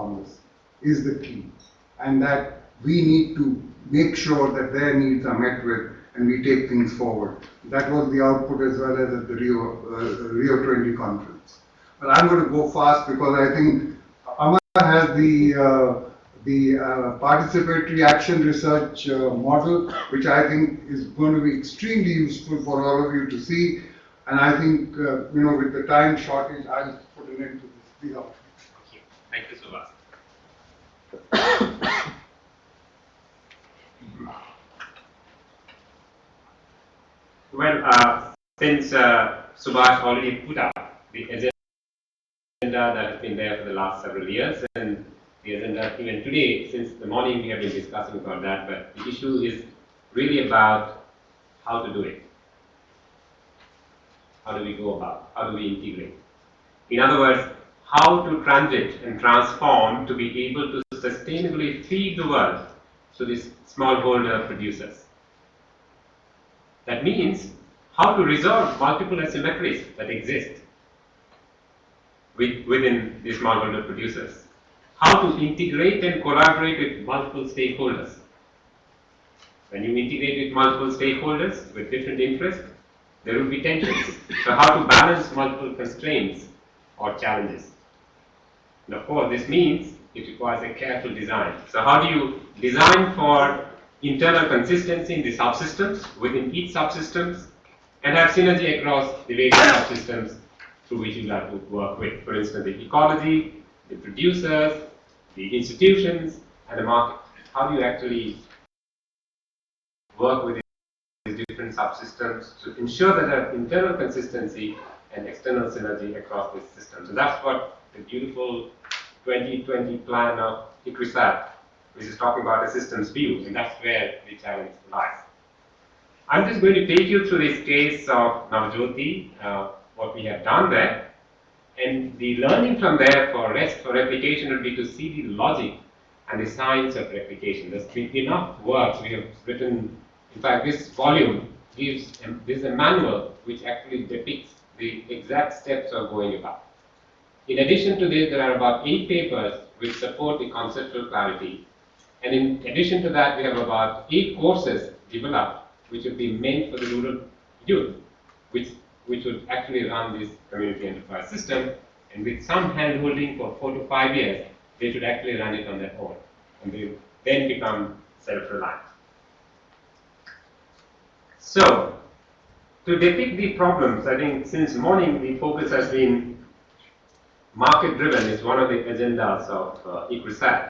farmers is the key, and that we need to make sure that their needs are met with and we take things forward. That was the output as well as at the Rio 20 conference. But I'm going to go fast because I think Amar has the participatory action research model, which I think is going to be extremely useful for all of you to see. And I think, with the time shortage, I'll put an end to this. Please, Amar. Thank you, Subhash. Well, since Subhash already put up the agenda that has been there for the last several years, and the agenda even today, since the morning we have been discussing about that, but the issue is really about how to do it. How do we go about? How do we integrate? In other words, how to transit and transform to be able to sustainably feed the world to these smallholder producers. That means how to resolve multiple asymmetries that exist within these smallholder producers. How to integrate and collaborate with multiple stakeholders. When you integrate with multiple stakeholders with different interests, there will be tensions. So how to balance multiple constraints or challenges. And of course, this means it requires a careful design. So how do you design for internal consistency in the subsystems, within each subsystems, and have synergy across the various subsystems through which you have to work with. For instance, the ecology, the producers, the institutions, and the market. How do you actually work with these different subsystems to ensure that there is internal consistency and external synergy across these systems? And that's what the beautiful 2020 plan of ICRISAT, which is talking about a systems view, and that's where the challenge lies. I'm just going to take you through this case of Navjyoti, what we have done there, and the learning from there for replication would be to see the logic and the science of replication. There's been enough work we have written. In fact, this volume gives there's a manual which actually depicts the exact steps of going about. In addition to this, there are about 8 papers which support the conceptual clarity. And in addition to that, we have about 8 courses developed which would be meant for the rural youth, which would actually run this community enterprise system. And with some hand-holding for 4 to 5 years, they should actually run it on their own. And they then become self-reliant. So, to depict the problems, I think since morning the focus has been market-driven. Is one of the agendas of ICRISAT.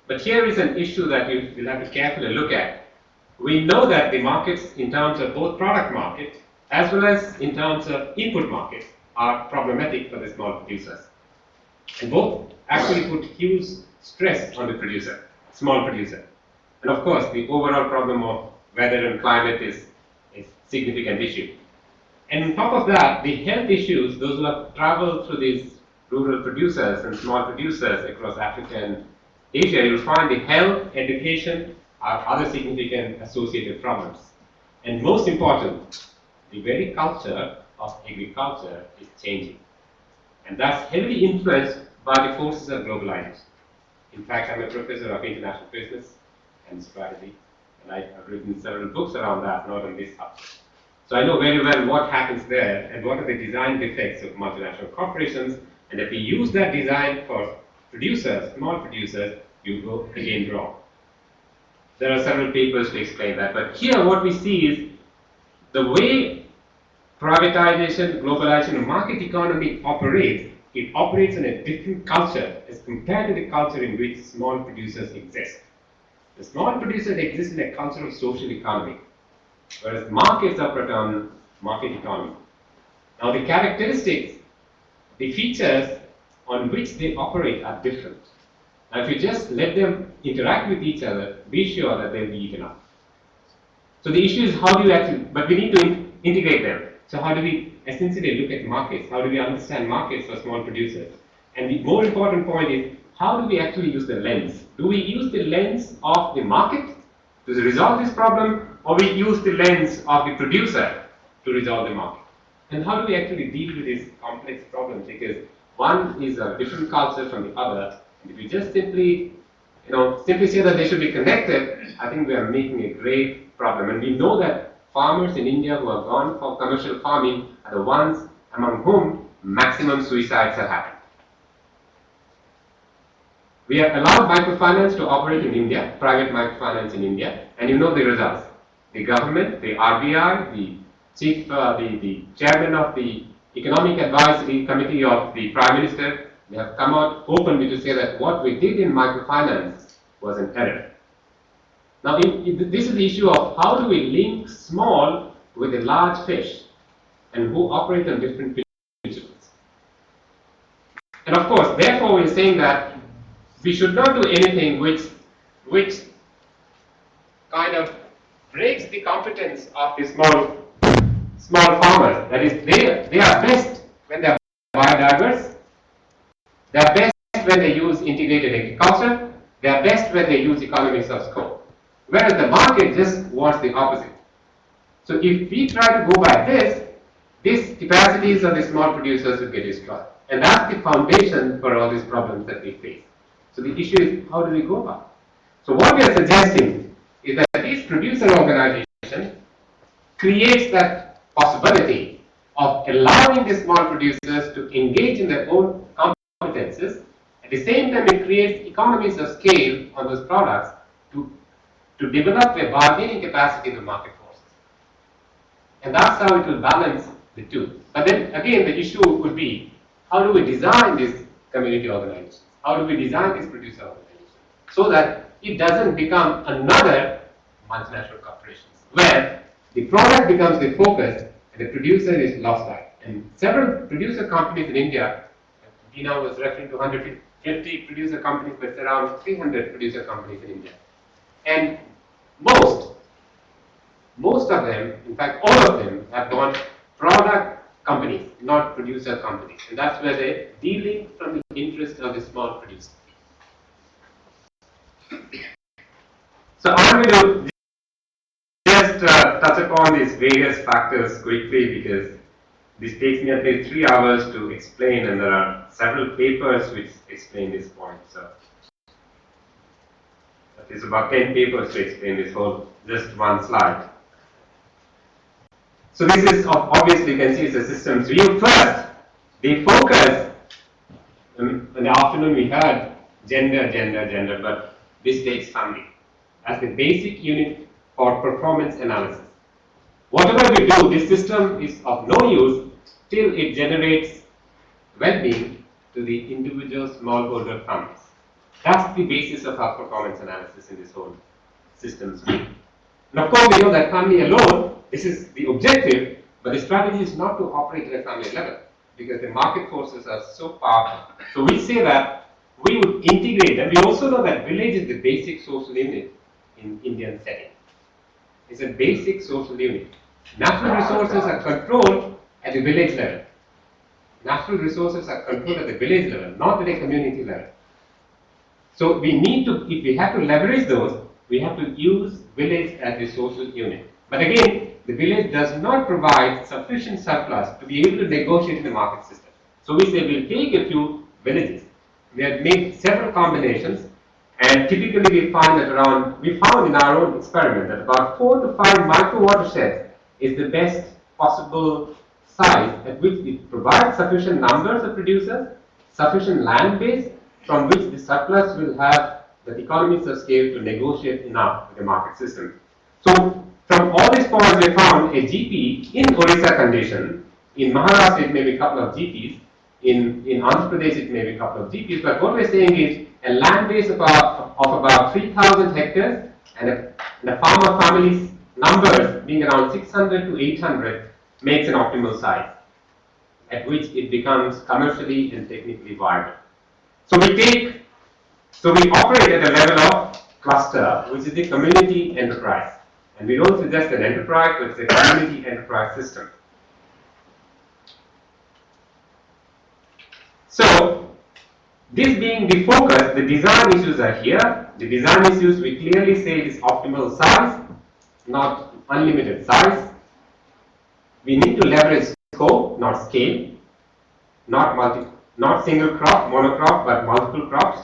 But here is an issue that we will have to carefully look at. We know that the markets, in terms of both product market as well as in terms of input markets, are problematic for the small producers. And both actually put huge stress on the producer, small producer. And of course, the overall problem of weather and climate is a significant issue. And on top of that, the health issues, those who have traveled through these rural producers and small producers across Africa and Asia, you will find the health, education are other significant associated problems. And most important, the very culture of agriculture is changing. And that's heavily influenced by the forces of globalization. In fact, I'm a professor of international business and strategy, and I've written several books around that, not on this subject. So I know very well what happens there and what are the design defects of multinational corporations. And if we use that design for producers, small producers, you go again wrong. There are several papers to explain that. But here what we see is the way privatization, globalization, and market economy operates, it operates in a different culture as compared to the culture in which small producers exist. The small producers exist in a culture of social economy, whereas markets operate on market economy. Now the characteristics, the features on which they operate are different. Now if you just let them interact with each other, be sure that they'll be eaten up. So the issue is how do you actually, but we need to integrate them. So how do we essentially look at markets? How do we understand markets for small producers? And the more important point is, how do we actually use the lens? Do we use the lens of the market to resolve this problem, or we use the lens of the producer to resolve the market? And how do we actually deal with these complex problems? Because one is a different culture from the other, And if you just simply say that they should be connected, I think we are making a great problem. And we know that farmers in India who have gone for commercial farming are the ones among whom maximum suicides have happened. We have allowed microfinance to operate in India, private microfinance in India, and you know the results. The government, the RBI, the chairman of the Economic Advisory Committee of the Prime Minister, they have come out openly to say that what we did in microfinance was an error. Now, this is the issue of how do we link small with a large fish and who operate on different principles. And of course, therefore, we are saying that we should not do anything which kind of breaks the competence of the small farmers. That is, they are best when they are biodiverse, they are best when they use integrated agriculture, they are best when they use economies of scope. Whereas the market just wants the opposite. So if we try to go by this, these capacities of the small producers will get destroyed. And that's the foundation for all these problems that we face. So the issue is, how do we go about it? So what we are suggesting is that this producer organization creates that possibility of allowing the small producers to engage in their own competences. At the same time, it creates economies of scale on those products to develop a bargaining capacity in the market forces. And that's how it will balance the two. But then again, the issue could be, how do we design these community organizations? How do we design these producer organizations so that it doesn't become another multinational corporations where the product becomes the focus and the producer is lost out. And several producer companies in India, Dina was referring to 150 producer companies, but it's around 300 producer companies in India. And most of them, in fact all of them, have gone product companies, not producer companies. And that's where they're dealing from the interest of the small producer. So I'm going to just touch upon these various factors quickly because this takes me at least 3 hours to explain, and there are several papers which explain this point. So it's about 10 papers to explain this whole, just one slide. So this is, obviously you can see it's a systems view. First, the focus, in the afternoon we had gender, but this takes family as the basic unit for performance analysis. Whatever we do, this system is of no use till it generates well-being to the individual smallholder families. That's the basis of our performance analysis in this whole systems view. And of course, we know that family alone, this is the objective, but the strategy is not to operate at a family level because the market forces are so powerful. So we say that we would integrate them. We also know that village is the basic social unit in Indian setting. It's a basic social unit. Natural resources are controlled at the village level. Natural resources are controlled at the village level, not at a community level. So we need to, if we have to leverage those, we have to use village as the social unit. But again, the village does not provide sufficient surplus to be able to negotiate in the market system. So we say we'll take a few villages. We have made several combinations, and typically we found in our own experiment that about 4 to 5 micro watersheds is the best possible size at which it provides sufficient numbers of producers, sufficient land base from which the surplus will have the economies of scale to negotiate enough with the market system. So from all these points we found a GP in Orissa condition. In Maharashtra it may be a couple of GPs, in Andhra Pradesh it may be a couple of GPs, but what we're saying is a land base of about 3,000 hectares and the farmer families numbers being around 600 to 800 makes an optimal size at which it becomes commercially and technically viable. So we operate at a level of cluster, which is the community enterprise. And we don't suggest an enterprise, but it's a community enterprise system. So, this being the focus, the design issues are here. The design issues we clearly say is optimal size, not unlimited size. We need to leverage scope, not scale, not single crop, monocrop, but multiple crops.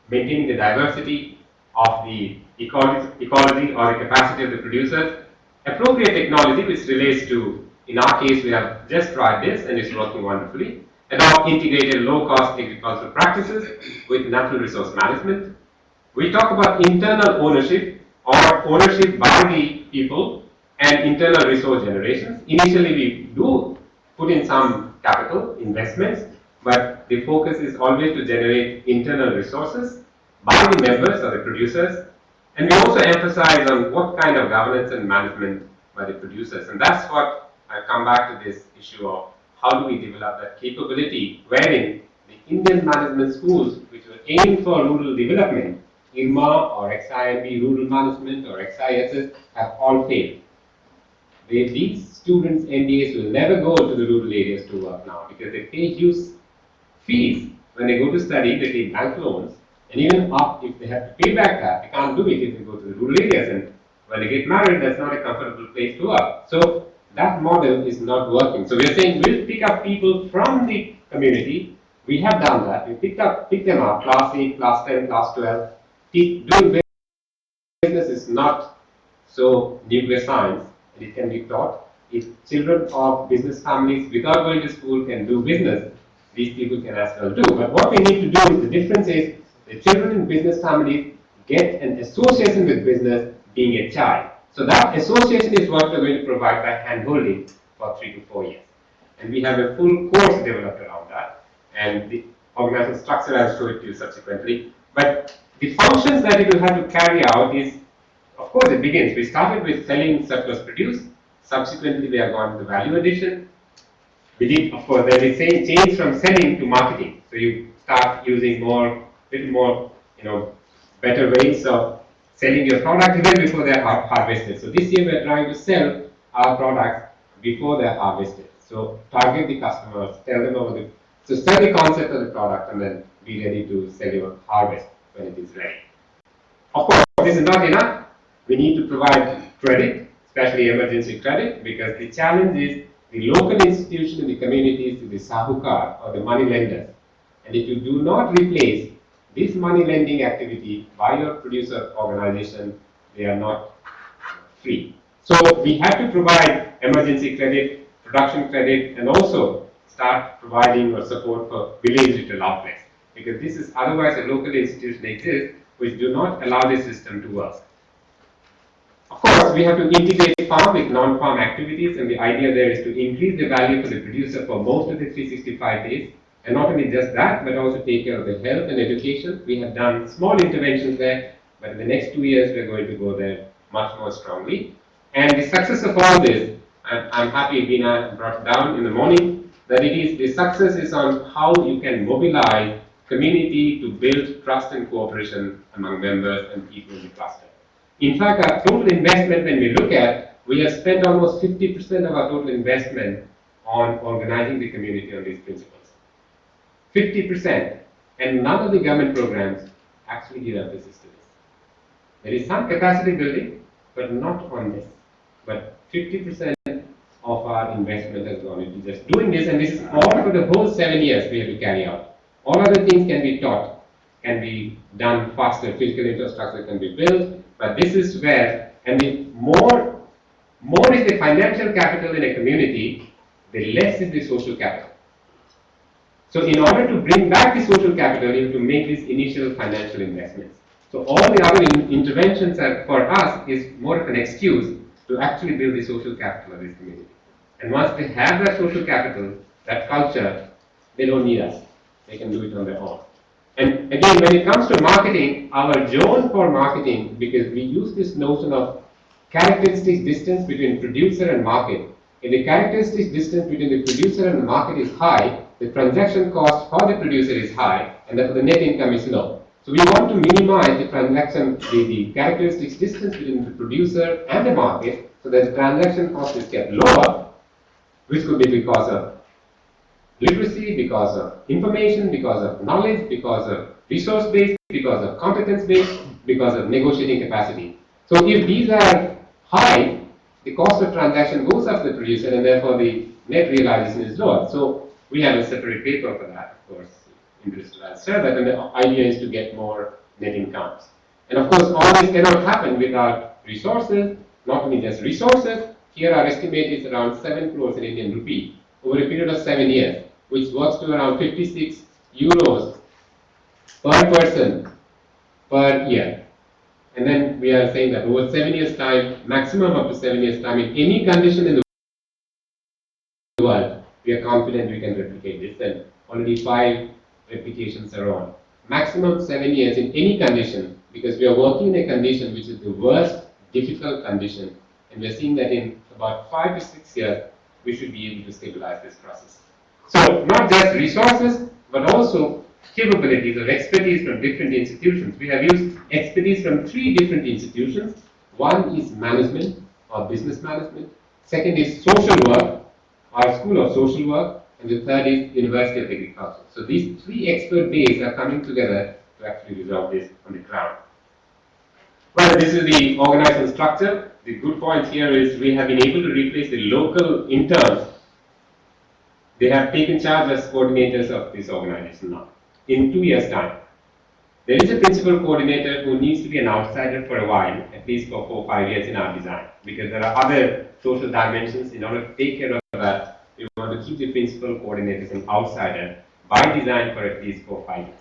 maintaining the diversity of the ecology or the capacity of the producers, appropriate technology which relates to, in our case we have just tried this and it's working wonderfully, adopt integrated low-cost agricultural practices with natural resource management. We talk about internal ownership or ownership by the people and internal resource generations. Initially we do put in some capital investments, but the focus is always to generate internal resources by the members or the producers, and we also emphasize on what kind of governance and management by the producers. And that's what I come back to this issue of how do we develop that capability wherein the Indian management schools which were aiming for rural development, IRMA or XIMB rural management or XISS, have all failed. These students, NDAs, will never go to the rural areas to work now because they pay huge fees when they go to study, they take bank loans, and even if they have to pay back that, they can't do it if they go to the rural areas, and when they get married, that's not a comfortable place to work. So that model is not working. So we're saying we'll pick up people from the community. We have done that. We pick them up, class 8, class 10, class 12. Doing business is not so nuclear science, and it can be taught. If children of business families without going to school can do business, these people can as well do. But what we need to do is, the difference is, the children in business families get an association with business being a child. So that association is what we're going to provide by hand-holding for 3 to 4 years. And we have a full course developed around that. And the organizational structure, I'll show it to you subsequently. But the functions that it will have to carry out is, of course, it begins. We started with selling surplus produce. Subsequently, we have gone to value addition. We did, of course, there is a change from selling to marketing. So you start using little more, better ways of selling your product even before they're harvested. So this year we are trying to sell our products before they're harvested. So target the customers, tell them about it. So sell the concept of the product and then be ready to sell your harvest when it is ready. Of course, this is not enough. We need to provide credit, especially emergency credit, because the challenge is the local institution in the communities, the sahukar or the money lenders. And if you do not replace this money lending activity by your producer organization, they are not free. So we have to provide emergency credit, production credit, and also start providing or support for village retail outlets, because this is otherwise a local institution exists which do not allow this system to work. Of course, we have to integrate farm with non-farm activities, and the idea there is to increase the value for the producer for most of the 365 days. And not only just that, but also take care of the health and education. We have done small interventions there, but in the next 2 years, we're going to go there much more strongly. And the success of all this, I'm happy Veena brought it down in the morning, that the success is on how you can mobilize community to build trust and cooperation among members and people in the cluster. In fact, our total investment, when we look at, we have spent almost 50% of our total investment on organizing the community on these principles. 50%, and none of the government programs actually give emphasis to this. There is some capacity building, but not on this. But 50% of our investment has gone into just doing this, and this is all for the whole 7 years we have to carry out. All other things can be taught, can be done faster, physical infrastructure can be built, but this is where, and the more is the financial capital in a community, the less is the social capital. So in order to bring back the social capital, you have to make these initial financial investments. So all the other interventions are, for us, is more of an excuse to actually build the social capital of this community. And once they have that social capital, that culture, they don't need us. They can do it on their own. And again, when it comes to marketing, our zone for marketing, because we use this notion of characteristic distance between producer and market. If the characteristic distance between the producer and the market is high, the transaction cost for the producer is high, and therefore the net income is low. So we want to minimize the transaction, the characteristic distance between the producer and the market, so that the transaction cost is kept lower, which could be because of literacy, because of information, because of knowledge, because of resource base, because of competence base, because of negotiating capacity. So if these are high, the cost of transaction goes up to the producer, and therefore the net realization is lower. So we have a separate paper for that, of course. industrialized server, and the idea is to get more net incomes. And of course, all this cannot happen without resources, not only just resources. Here our estimate is around 7 crores in Indian rupee over a period of 7 years, which works to around 56 euros per person per year. And then we are saying that over 7 years' time, maximum up to 7 years' time, in any condition in the world, we are confident we can replicate this, and already 5 replications are on. Maximum 7 years in any condition, because we are working in a condition which is the worst difficult condition, and we are seeing that in about 5 to 6 years, we should be able to stabilize this process. So, not just resources, but also capabilities or expertise from different institutions. We have used expertise from 3 different institutions. One is management or business management. Second is social work, our School of Social Work, and the third is University of Agriculture. So these 3 expert bases are coming together to actually resolve this on the ground. Well, this is the organizational structure. The good point here is we have been able to replace the local interns. They have taken charge as coordinators of this organization now in 2 years' time. There is a principal coordinator who needs to be an outsider for a while, at least for 4 or 5 years in our design, because there are other social dimensions. In order to take care of that, we want to keep the principal coordinators an outsider by design for at least 4 or 5 years.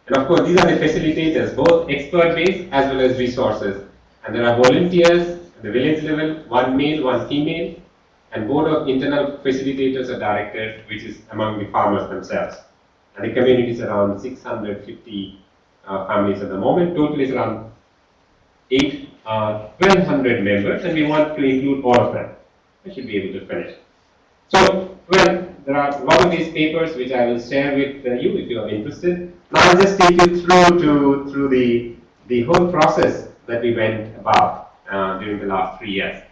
And of course, these are the facilitators, both expert-based as well as resources. And there are volunteers at the village level, 1 male, 1 female, and board of internal facilitators or directors, which is among the farmers themselves. And the community is around 650 families at the moment. Total is around 1,200 members, and we want to include all of them. I should be able to finish. So, well, there are a lot of these papers which I will share with you if you are interested. Now I'll just take you through the whole process that we went about during the last 3 years.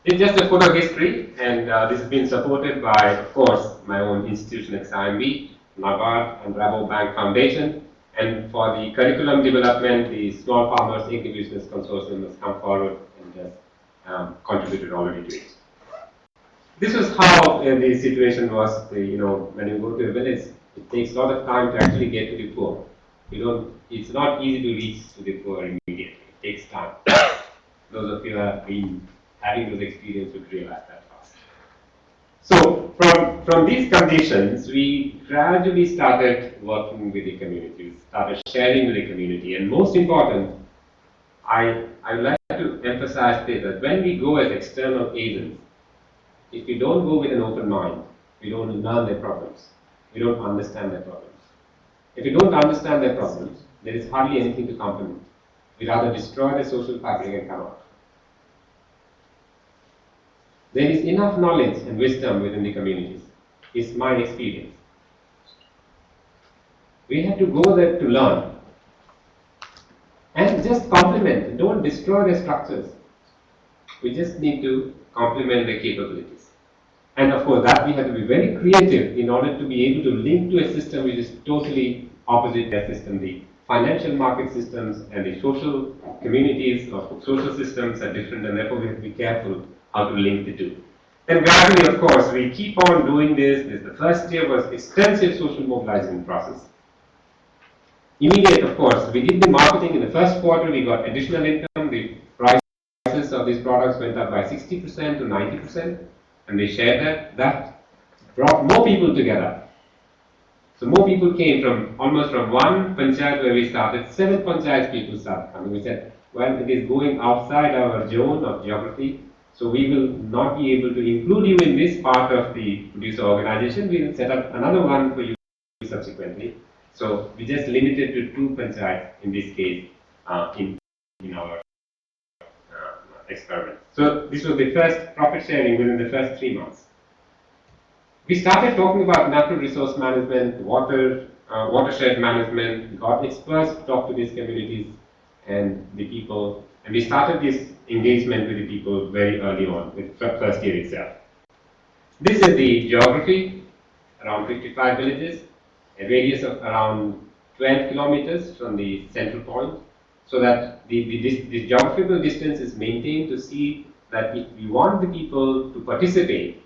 It's just a photo history, and this has been supported by, of course, my own institution, XIMB, NABARD, and Rabobank Foundation. And for the curriculum development, the Small Farmers Agribusiness Consortium has come forward and has contributed already to it. This was how the situation was. When you go to a village, it takes a lot of time to actually get to the poor. It's not easy to reach to the poor immediately. It takes time. Those of you who have been having those experiences would realize that fast. So from these conditions, we gradually started working with the community, started sharing with the community, and most important, I would like to emphasize this, that when we go as external agents, if we don't go with an open mind, we don't learn their problems, we don't understand their problems. If we don't understand their problems, there is hardly anything to complement. We rather destroy the social fabric and come out. There is enough knowledge and wisdom within the communities, is my experience. We have to go there to learn and just complement, don't destroy the structures. We just need to complement the capabilities. And of course, that we have to be very creative in order to be able to link to a system which is totally opposite their system. The financial market systems and the social communities or social systems are different, and therefore we have to be careful how to link the two. Then gradually, of course, we keep on doing this. The first year was extensive social mobilizing process. Immediate, of course, we did the marketing in the first quarter, we got additional income, the prices of these products went up by 60% to 90%, and they shared that. That brought more people together. So more people came from almost from 1 panchayat where we started, 7 panchayats people started coming. We said, well, it is going outside our zone of geography, so we will not be able to include you in this part of the producer organization. We will set up another one for you subsequently. So we just limited to 2 panchayats in this case in our experiment. So this was the first profit sharing within the first 3 months. We started talking about natural resource management, watershed management. We got experts to talk to these communities and the people, and we started this engagement with the people very early on, with the first year itself. This is the geography, around 55 villages, a radius of around 12 kilometers from the central point, so that the geographical distance is maintained to see that if we want the people to participate,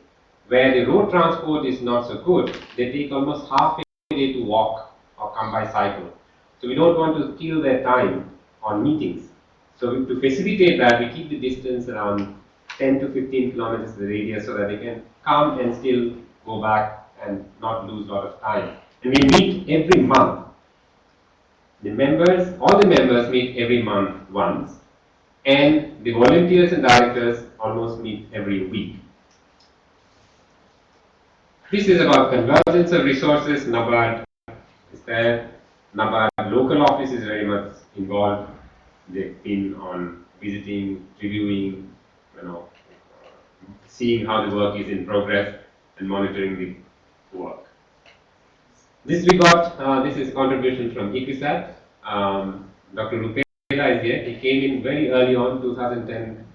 where the road transport is not so good, they take almost half a day to walk or come by cycle. So we don't want to steal their time on meetings. So to facilitate that, we keep the distance around 10 to 15 kilometers the radius so that they can come and still go back and not lose a lot of time. And we meet every month. The members, all the members meet every month once, and the volunteers and directors almost meet every week. This is about convergence of resources. NABARD is there. NABARD local office is very much involved. They've been on visiting, reviewing, seeing how the work is in progress and monitoring the work. This we got, this is contribution from ICRISAT. Dr. Rupela is here. He came in very early on, 2010,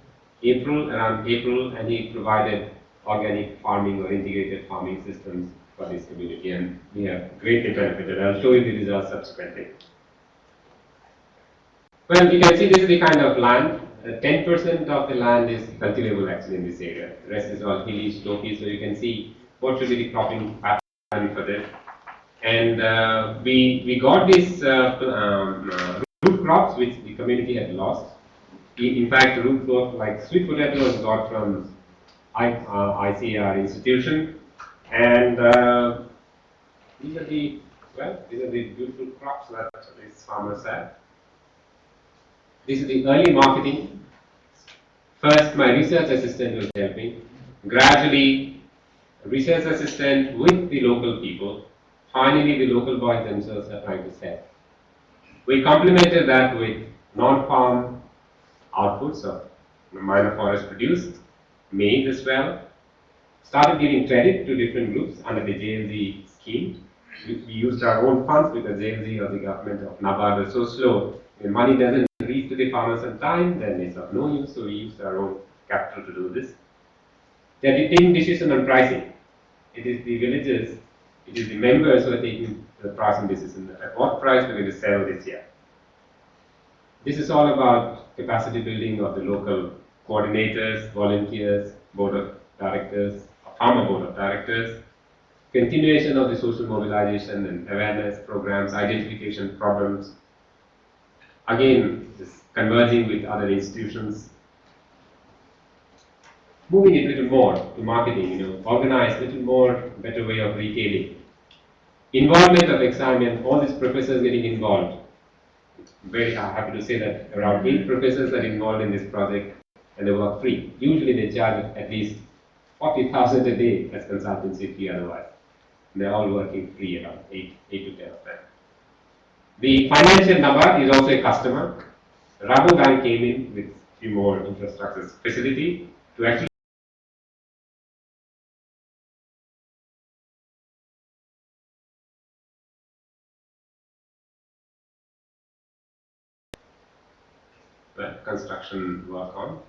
around April, and he provided organic farming or integrated farming systems for this community, and we have greatly benefited. I'll show you the results subsequently. Well, you can see this is the kind of land. 10% of the land is cultivable actually in this area. The rest is all hilly, slopey, so you can see what should be the cropping pattern for this. And we got these root crops which the community had lost. In fact, root crop like sweet potato was got from ICR institution, and these are the beautiful crops that these farmers have. This is the early marketing. First, my research assistant was helping. Gradually, research assistant with the local people. Finally, the local boys themselves are trying to sell. We complemented that with non-farm outputs of minor forest produced, maize as well. Started giving credit to different groups under the JLG scheme. We used our own funds because JLG or the government of NABARD was so slow. When money doesn't reach to the farmers on time, then it's of no use, so we used our own capital to do this. They are taking decision on pricing. It is the villagers, it is the members who are taking the pricing decision. At what price we're going to sell this year. This is all about capacity building of the local coordinators, volunteers, board of directors, farmer board of directors, continuation of the social mobilization and awareness programs, identification problems. Again, this converging with other institutions. Moving it a little more to marketing, organize a little more, better way of retailing. Involvement of examiners, all these professors getting involved. Very happy to say that around 8 professors are involved in this project and they work free. Usually they charge at least 40,000 a day as consultancy fee otherwise. And they're all working free, around 8 to 10 of them. The financial number is also a customer. Rabobank came in with a few more infrastructure facility to actually construction work on.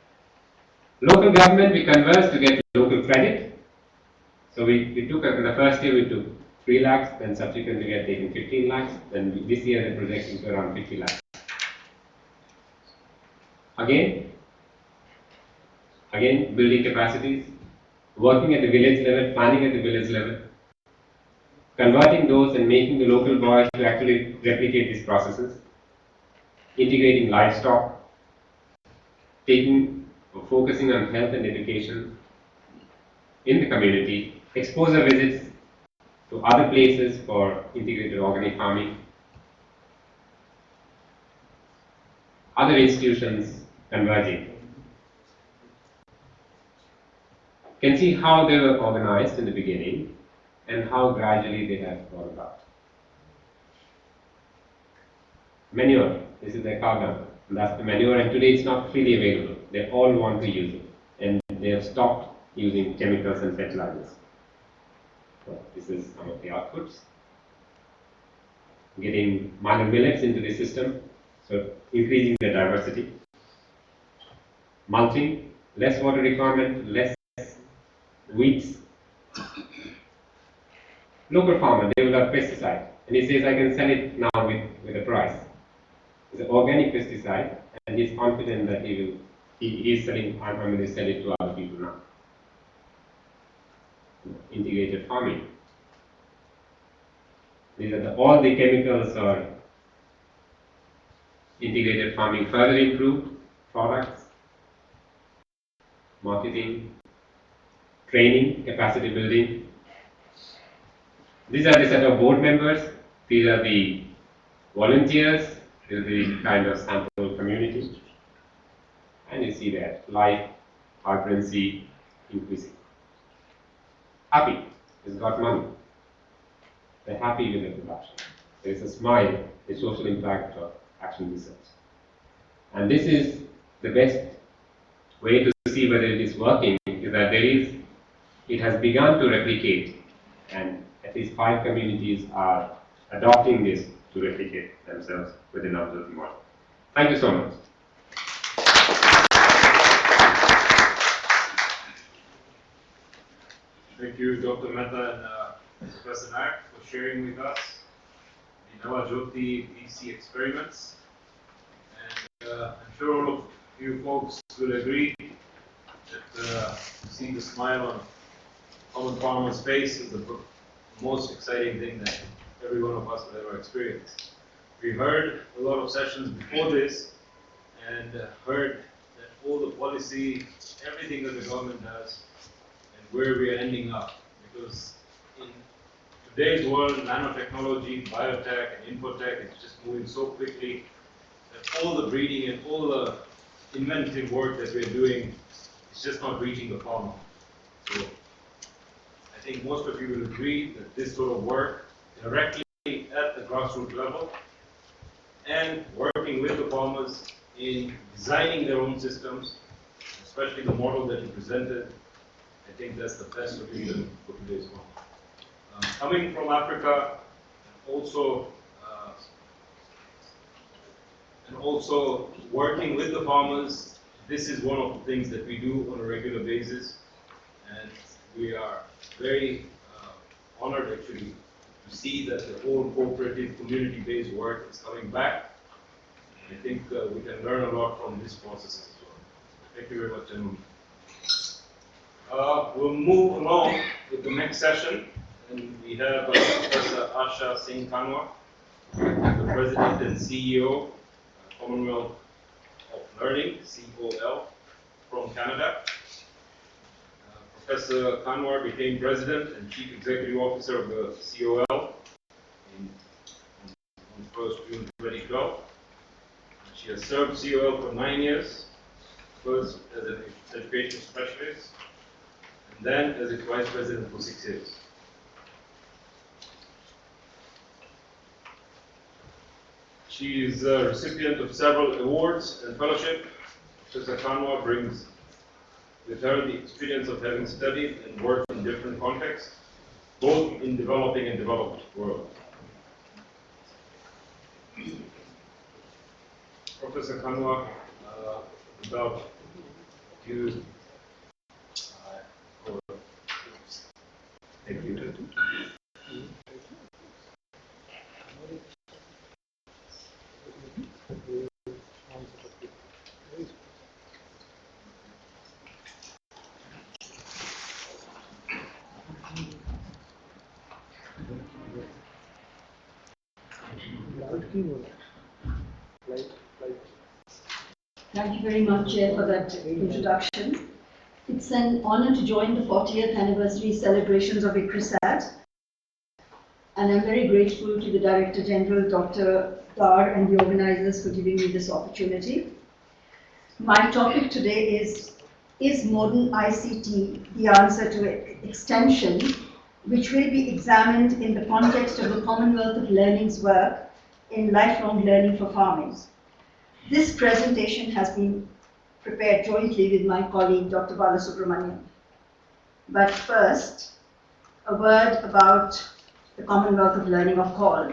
Local government, we conversed to get local credit. So we took, in the first year we took 3 lakhs, then subsequently we had taken 15 lakhs, then this year the projection is around 50 lakhs. Again, building capacities, working at the village level, planning at the village level, converting those and making the local boys to actually replicate these processes, integrating livestock, focusing on health and education in the community, exposure visits to other places for integrated organic farming, other institutions converging. You can see how they were organized in the beginning and how gradually they have gone about. Manure, this is their cow dung. That's the manure, and today it's not freely available. They all want to use it, and they have stopped using chemicals and fertilizers. So this is some of the outputs. Getting minor millets into the system, so increasing the diversity. Mulching, less water requirement, less weeds. Local farmer, they will have pesticide, and he says, I can sell it now with a price. It's an organic pesticide, and he's confident that he is selling, I'm going to sell it to other people now. Integrated farming. These are all the chemicals or integrated farming further improved, products, marketing, training, capacity building. These are the set of board members. These are the volunteers. This is the kind of sample community. And you see that life, vibrancy increasing. Happy, it's got money. They're happy with the production. There is a smile, the social impact of action research. And this is the best way to see whether it is working, is that it has begun to replicate, and at least 5 communities are adopting this to replicate themselves within our model. Thank you so much. Thank you, Dr. Mehta and Professor Naik, for sharing with us the Navajyoti DC experiments. And I'm sure all of you folks will agree that seeing the smile on common farmer's face is the most exciting thing that every one of us will ever experience. We heard a lot of sessions before this and heard that all the policy, everything that the government does, and where we are ending up. Because in today's world, nanotechnology, biotech, and infotech is just moving so quickly that all the breeding and all the inventive work that we're doing is just not reaching the farmer. So I think most of you will agree that this sort of work directly at the grassroots level and working with the farmers in designing their own systems, especially the model that you presented, I think that's the best solution for today's model. Coming from Africa, and also working with the farmers, this is one of the things that we do on a regular basis, and we are very honored actually to see that the whole cooperative community-based work is coming back. I think we can learn a lot from this process as well. Thank you very much, gentlemen. We'll move along with the next session, and we have Professor Asha Singh Kanwar, the President and CEO, Commonwealth of Learning, COL, from Canada. Professor Kanwar became President and Chief Executive Officer of the COL on 1st June 2012. She has served COL for 9 years, first as an education specialist, and then as its Vice President for 6 years. She is a recipient of several awards and fellowship. Professor Kanwar brings with her the experience of having studied and worked in different contexts, both in developing and developed world. Professor Kanwar, about you. Thank you. Thank you very much, Chair, for that introduction. It's an honor to join the 40th anniversary celebrations of ICRISAT, and I'm very grateful to the Director General, Dr. Dar, and the organizers for giving me this opportunity. My topic today is modern ICT the answer to extension, which will be examined in the context of the Commonwealth of Learning's work in lifelong learning for farming. This presentation has been prepared jointly with my colleague, Dr. Balasubramanian. But first, a word about the Commonwealth of Learning, or COL.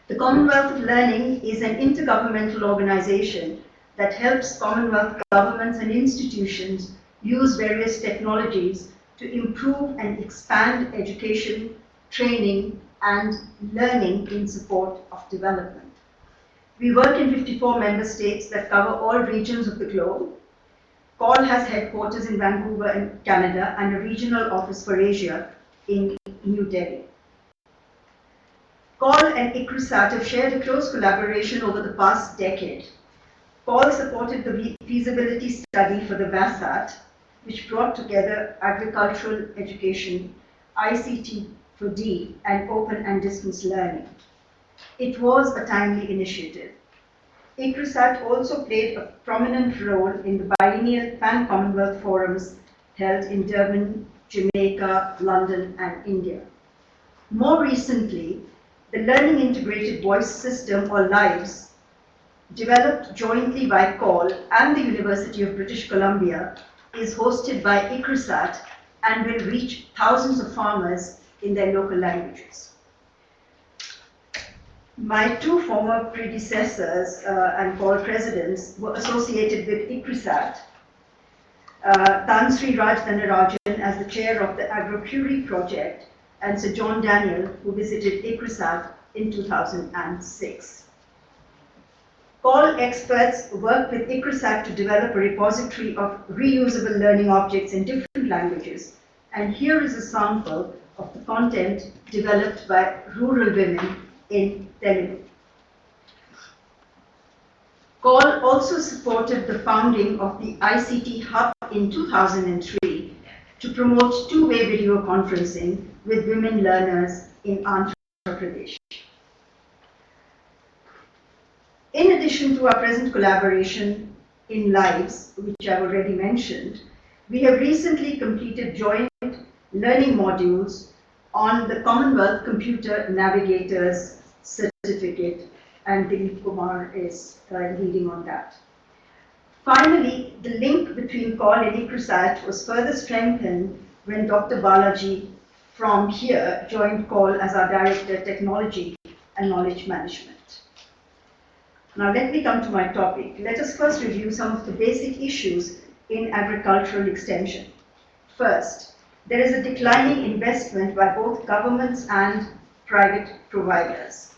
The Commonwealth of Learning is an intergovernmental organization that helps Commonwealth governments and institutions use various technologies to improve and expand education, training, and learning in support of development. We work in 54 member states that cover all regions of the globe. COL has headquarters in Vancouver, in Canada, and a regional office for Asia in New Delhi. CALL and ICRISAT have shared a close collaboration over the past decade. CALL supported the feasibility study for the VASAT, which brought together agricultural education, ICT for D, and open and distance learning. It was a timely initiative. ICRISAT also played a prominent role in the biennial Pan-Commonwealth forums held in Durban, Jamaica, London, and India. More recently, the Learning Integrated Voice System, or LIVES, developed jointly by CALL and the University of British Columbia, is hosted by ICRISAT and will reach thousands of farmers in their local languages. My two former predecessors and CALL presidents were associated with ICRISAT. Tan Sri Raj Dhanarajan as the chair of the AgroPuri project, and Sir John Daniel, who visited ICRISAT in 2006. CALL experts worked with ICRISAT to develop a repository of reusable learning objects in different languages, and here is a sample of the content developed by rural women in Telugu. CALL also supported the founding of the ICT Hub in 2003 to promote two-way video conferencing with women learners in Andhra Pradesh. In addition to our present collaboration in LIVES, which I've already mentioned, we have recently completed joint learning modules on the Commonwealth Computer Navigators Certificate, and Dilip Kumar is leading on that. Finally, the link between CALL and ICRISAT was further strengthened when Dr. Balaji from here joined CALL as our Director of Technology and Knowledge Management. Now let me come to my topic. Let us first review some of the basic issues in agricultural extension. First, there is a declining investment by both governments and private providers.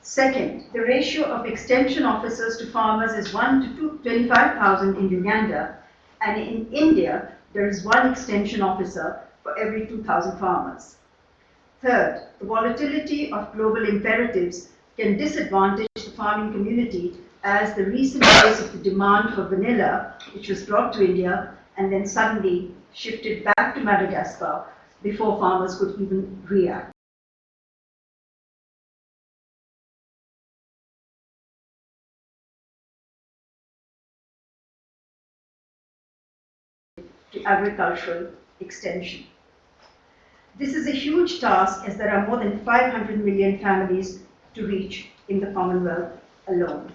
Second, the ratio of extension officers to farmers is 1 to 25,000 in Uganda, and in India, there is 1 extension officer for every 2,000 farmers. Third, the volatility of global imperatives can disadvantage the farming community, as the recent rise of the demand for vanilla, which was brought to India and then suddenly shifted back to Madagascar before farmers could even react. To agricultural extension. This is a huge task, as there are more than 500 million families to reach in the Commonwealth alone.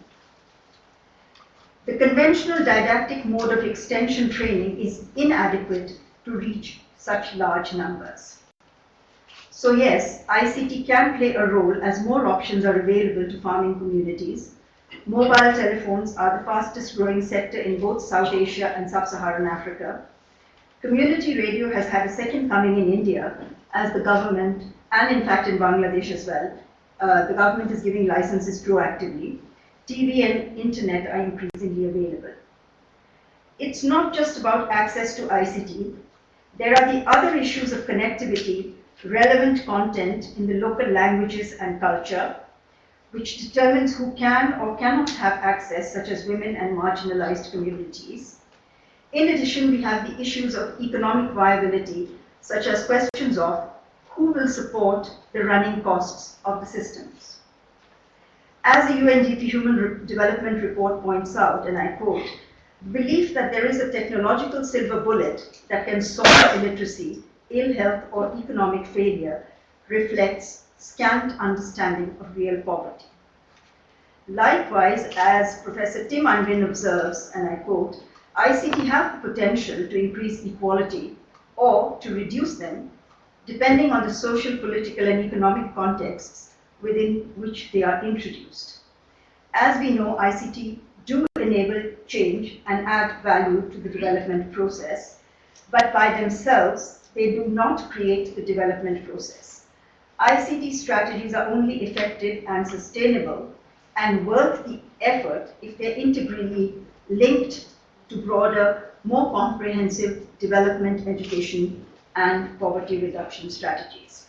The conventional didactic mode of extension training is inadequate to reach such large numbers. So yes, ICT can play a role as more options are available to farming communities. Mobile telephones are the fastest growing sector in both South Asia and Sub-Saharan Africa. Community radio has had a second coming in India, as the government, and in fact in Bangladesh as well, the government is giving licenses proactively. TV and internet are increasingly available. It's not just about access to ICT. There are the other issues of connectivity, relevant content in the local languages and culture, which determines who can or cannot have access, such as women and marginalized communities. In addition, we have the issues of economic viability, such as questions of who will support the running costs of the systems. As the UNDP Human Development Report points out, and I quote, belief that there is a technological silver bullet that can solve illiteracy, ill health, or economic failure reflects scant understanding of real poverty. Likewise, as Professor Tim Unwin observes, and I quote, ICT have the potential to increase equality or to reduce them, depending on the social, political, and economic contexts within which they are introduced. As we know, ICT do enable change and add value to the development process, but by themselves, they do not create the development process. ICT strategies are only effective and sustainable and worth the effort if they're integrally linked to broader, more comprehensive development, education, and poverty reduction strategies.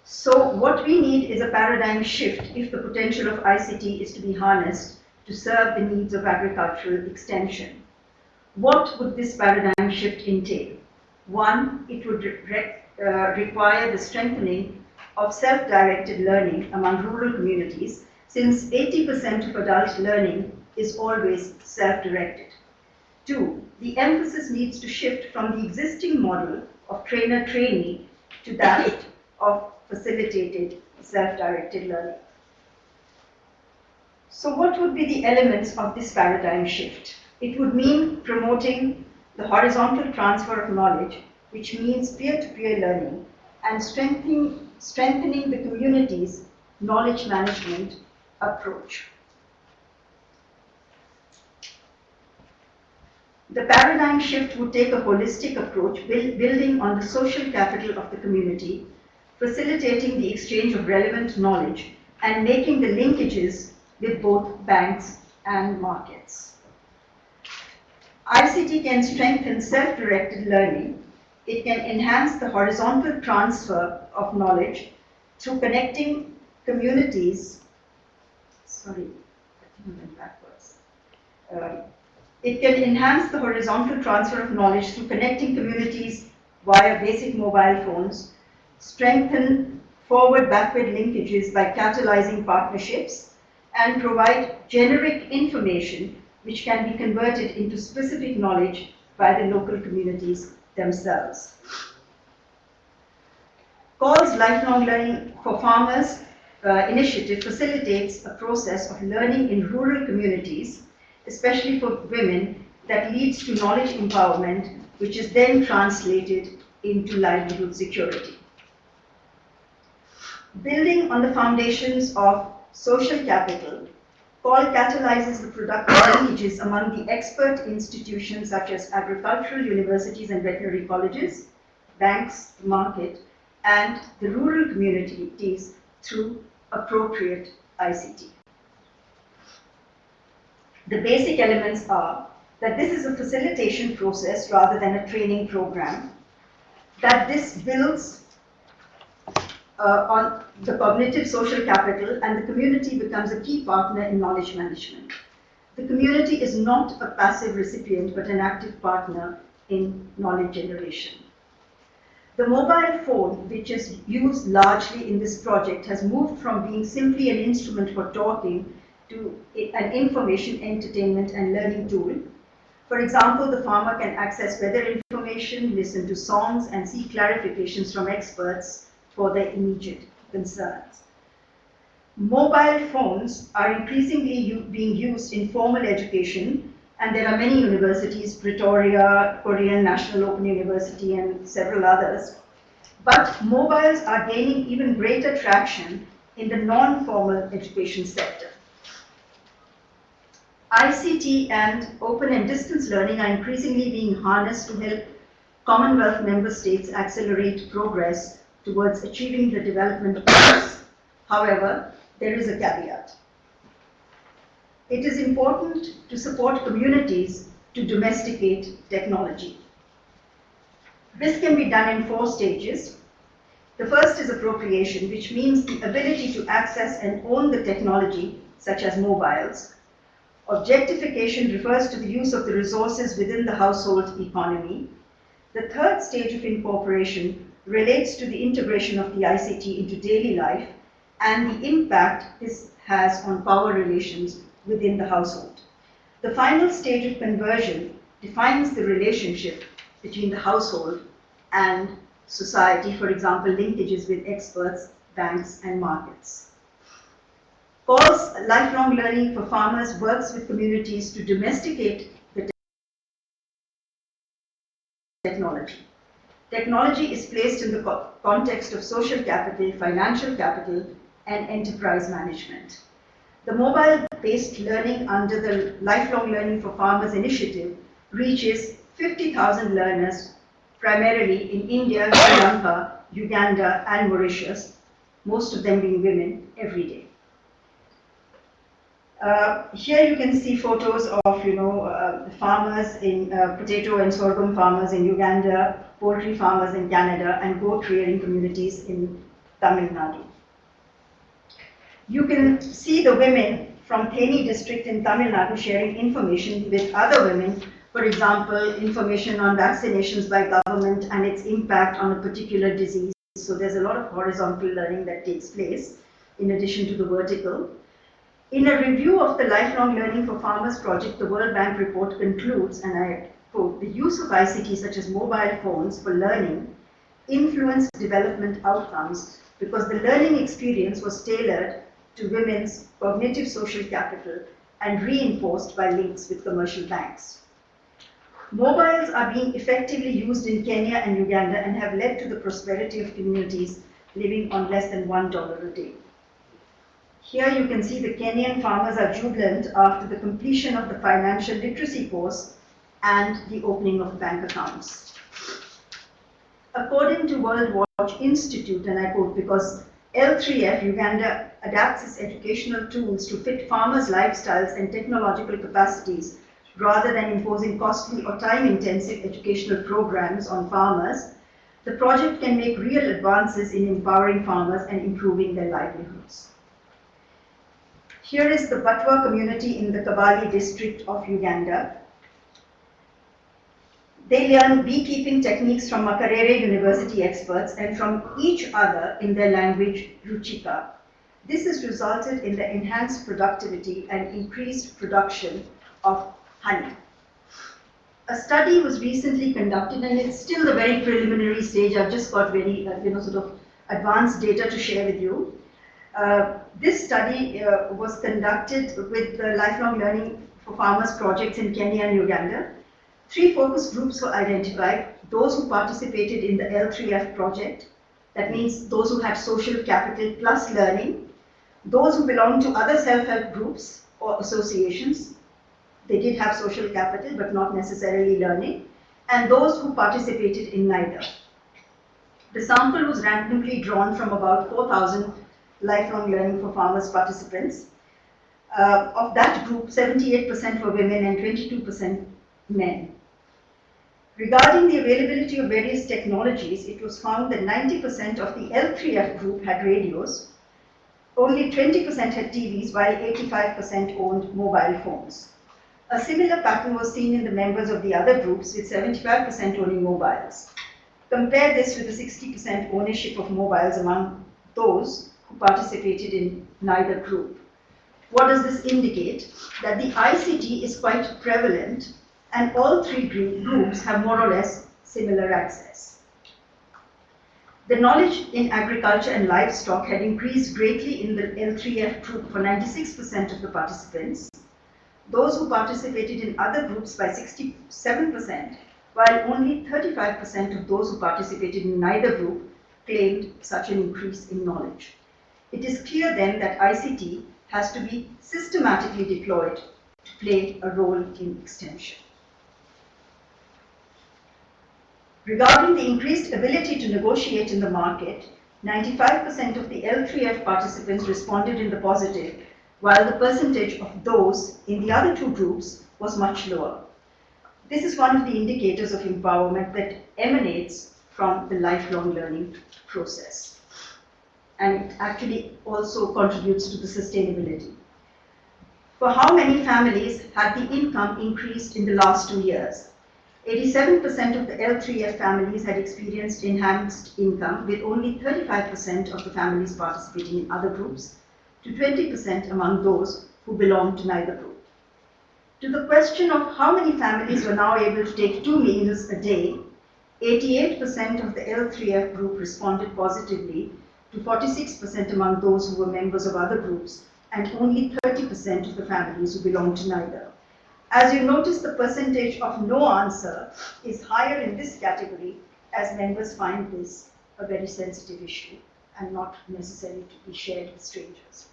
So what we need is a paradigm shift if the potential of ICT is to be harnessed to serve the needs of agricultural extension. What would this paradigm shift entail? One, it would require the strengthening of self-directed learning among rural communities, since 80% of adult learning is always self-directed. Two, the emphasis needs to shift from the existing model of trainer-trainee to that of facilitated self-directed learning. So what would be the elements of this paradigm shift? It would mean promoting the horizontal transfer of knowledge, which means peer-to-peer learning, and strengthening the community's knowledge management approach. The paradigm shift would take a holistic approach, building on the social capital of the community, facilitating the exchange of relevant knowledge, and making the linkages with both banks and markets. ICT can strengthen self-directed learning. It can enhance the horizontal transfer of knowledge through connecting communities. Sorry, I think I went backwards. It can enhance the horizontal transfer of knowledge through connecting communities via basic mobile phones, strengthen forward-backward linkages by catalyzing partnerships, and provide generic information which can be converted into specific knowledge by the local communities themselves. CALL's Lifelong Learning for Farmers initiative facilitates a process of learning in rural communities, especially for women, that leads to knowledge empowerment, which is then translated into livelihood security. Building on the foundations of social capital, CALL catalyzes the productive linkages among the expert institutions such as agricultural universities and veterinary colleges, banks, the market, and the rural communities through appropriate ICT. The basic elements are that this is a facilitation process rather than a training program, that this builds on the cognitive social capital, and the community becomes a key partner in knowledge management. The community is not a passive recipient but an active partner in knowledge generation. The mobile phone, which is used largely in this project, has moved from being simply an instrument for talking to an information, entertainment, and learning tool. For example, the farmer can access weather information, listen to songs, and seek clarifications from experts for their immediate concerns. Mobile phones are increasingly being used in formal education, and there are many universities, Pretoria, Korean National Open University, and several others. But mobiles are gaining even greater traction in the non-formal education sector. ICT and open and distance learning are increasingly being harnessed to help Commonwealth member states accelerate progress towards achieving the development goals. However, there is a caveat. It is important to support communities to domesticate technology. This can be done in 4 stages. The first is appropriation, which means the ability to access and own the technology, such as mobiles. Objectification refers to the use of the resources within the household economy. The third stage of incorporation relates to the integration of the ICT into daily life and the impact this has on power relations within the household. The final stage of conversion defines the relationship between the household and society, for example, linkages with experts, banks, and markets. CALL's Lifelong Learning for Farmers works with communities to domesticate the technology. Technology is placed in the context of social capital, financial capital, and enterprise management. The mobile-based learning under the Lifelong Learning for Farmers initiative reaches 50,000 learners, primarily in India, Sri Lanka, Uganda, and Mauritius, most of them being women, every day. Here you can see photos of, farmers in potato and sorghum farmers in Uganda, poultry farmers in Canada, and goat rearing communities in Tamil Nadu. You can see the women from Theni district in Tamil Nadu sharing information with other women, for example, information on vaccinations by government and its impact on a particular disease. So there's a lot of horizontal learning that takes place in addition to the vertical. In a review of the Lifelong Learning for Farmers project, the World Bank report concludes, and I quote, the use of ICT such as mobile phones for learning influenced development outcomes because the learning experience was tailored to women's cognitive social capital and reinforced by links with commercial banks. Mobiles are being effectively used in Kenya and Uganda and have led to the prosperity of communities living on less than $1 a day. Here you can see the Kenyan farmers are jubilant after the completion of the financial literacy course and the opening of bank accounts. According to World Watch Institute, and I quote, because L3F Uganda adapts its educational tools to fit farmers' lifestyles and technological capacities rather than imposing costly or time-intensive educational programs on farmers, the project can make real advances in empowering farmers and improving their livelihoods. Here is the Batwa community in the Kabali district of Uganda. They learn beekeeping techniques from Makerere University experts and from each other in their language, Ruchika. This has resulted in the enhanced productivity and increased production of honey. A study was recently conducted, and it's still the very preliminary stage. I've just got very, sort of advanced data to share with you. This study was conducted with the Lifelong Learning for Farmers projects in Kenya and Uganda. 3 focus groups were identified: those who participated in the L3F project, that means those who had social capital plus learning, those who belonged to other self-help groups or associations, they did have social capital but not necessarily learning, and those who participated in neither. The sample was randomly drawn from about 4,000 Lifelong Learning for Farmers participants. Of that group, 78% were women and 22% men. Regarding the availability of various technologies, it was found that 90% of the L3F group had radios, only 20% had TVs, while 85% owned mobile phones. A similar pattern was seen in the members of the other groups, with 75% owning mobiles. Compare this with the 60% ownership of mobiles among those who participated in neither group. What does this indicate? That the ICT is quite prevalent and all 3 groups have more or less similar access. The knowledge in agriculture and livestock had increased greatly in the L3F group for 96% of the participants, those who participated in other groups by 67%, while only 35% of those who participated in neither group claimed such an increase in knowledge. It is clear then that ICT has to be systematically deployed to play a role in extension. Regarding the increased ability to negotiate in the market, 95% of the L3F participants responded in the positive, while the percentage of those in the other 2 groups was much lower. This is one of the indicators of empowerment that emanates from the lifelong learning process, and it actually also contributes to the sustainability. For how many families had the income increased in the last 2 years? 87% of the L3F families had experienced enhanced income, with only 35% of the families participating in other groups, to 20% among those who belonged to neither group. To the question of how many families were now able to take 2 meals a day, 88% of the L3F group responded positively, to 46% among those who were members of other groups, and only 30% of the families who belonged to neither. As you notice, the percentage of no answer is higher in this category, as members find this a very sensitive issue and not necessarily to be shared with strangers.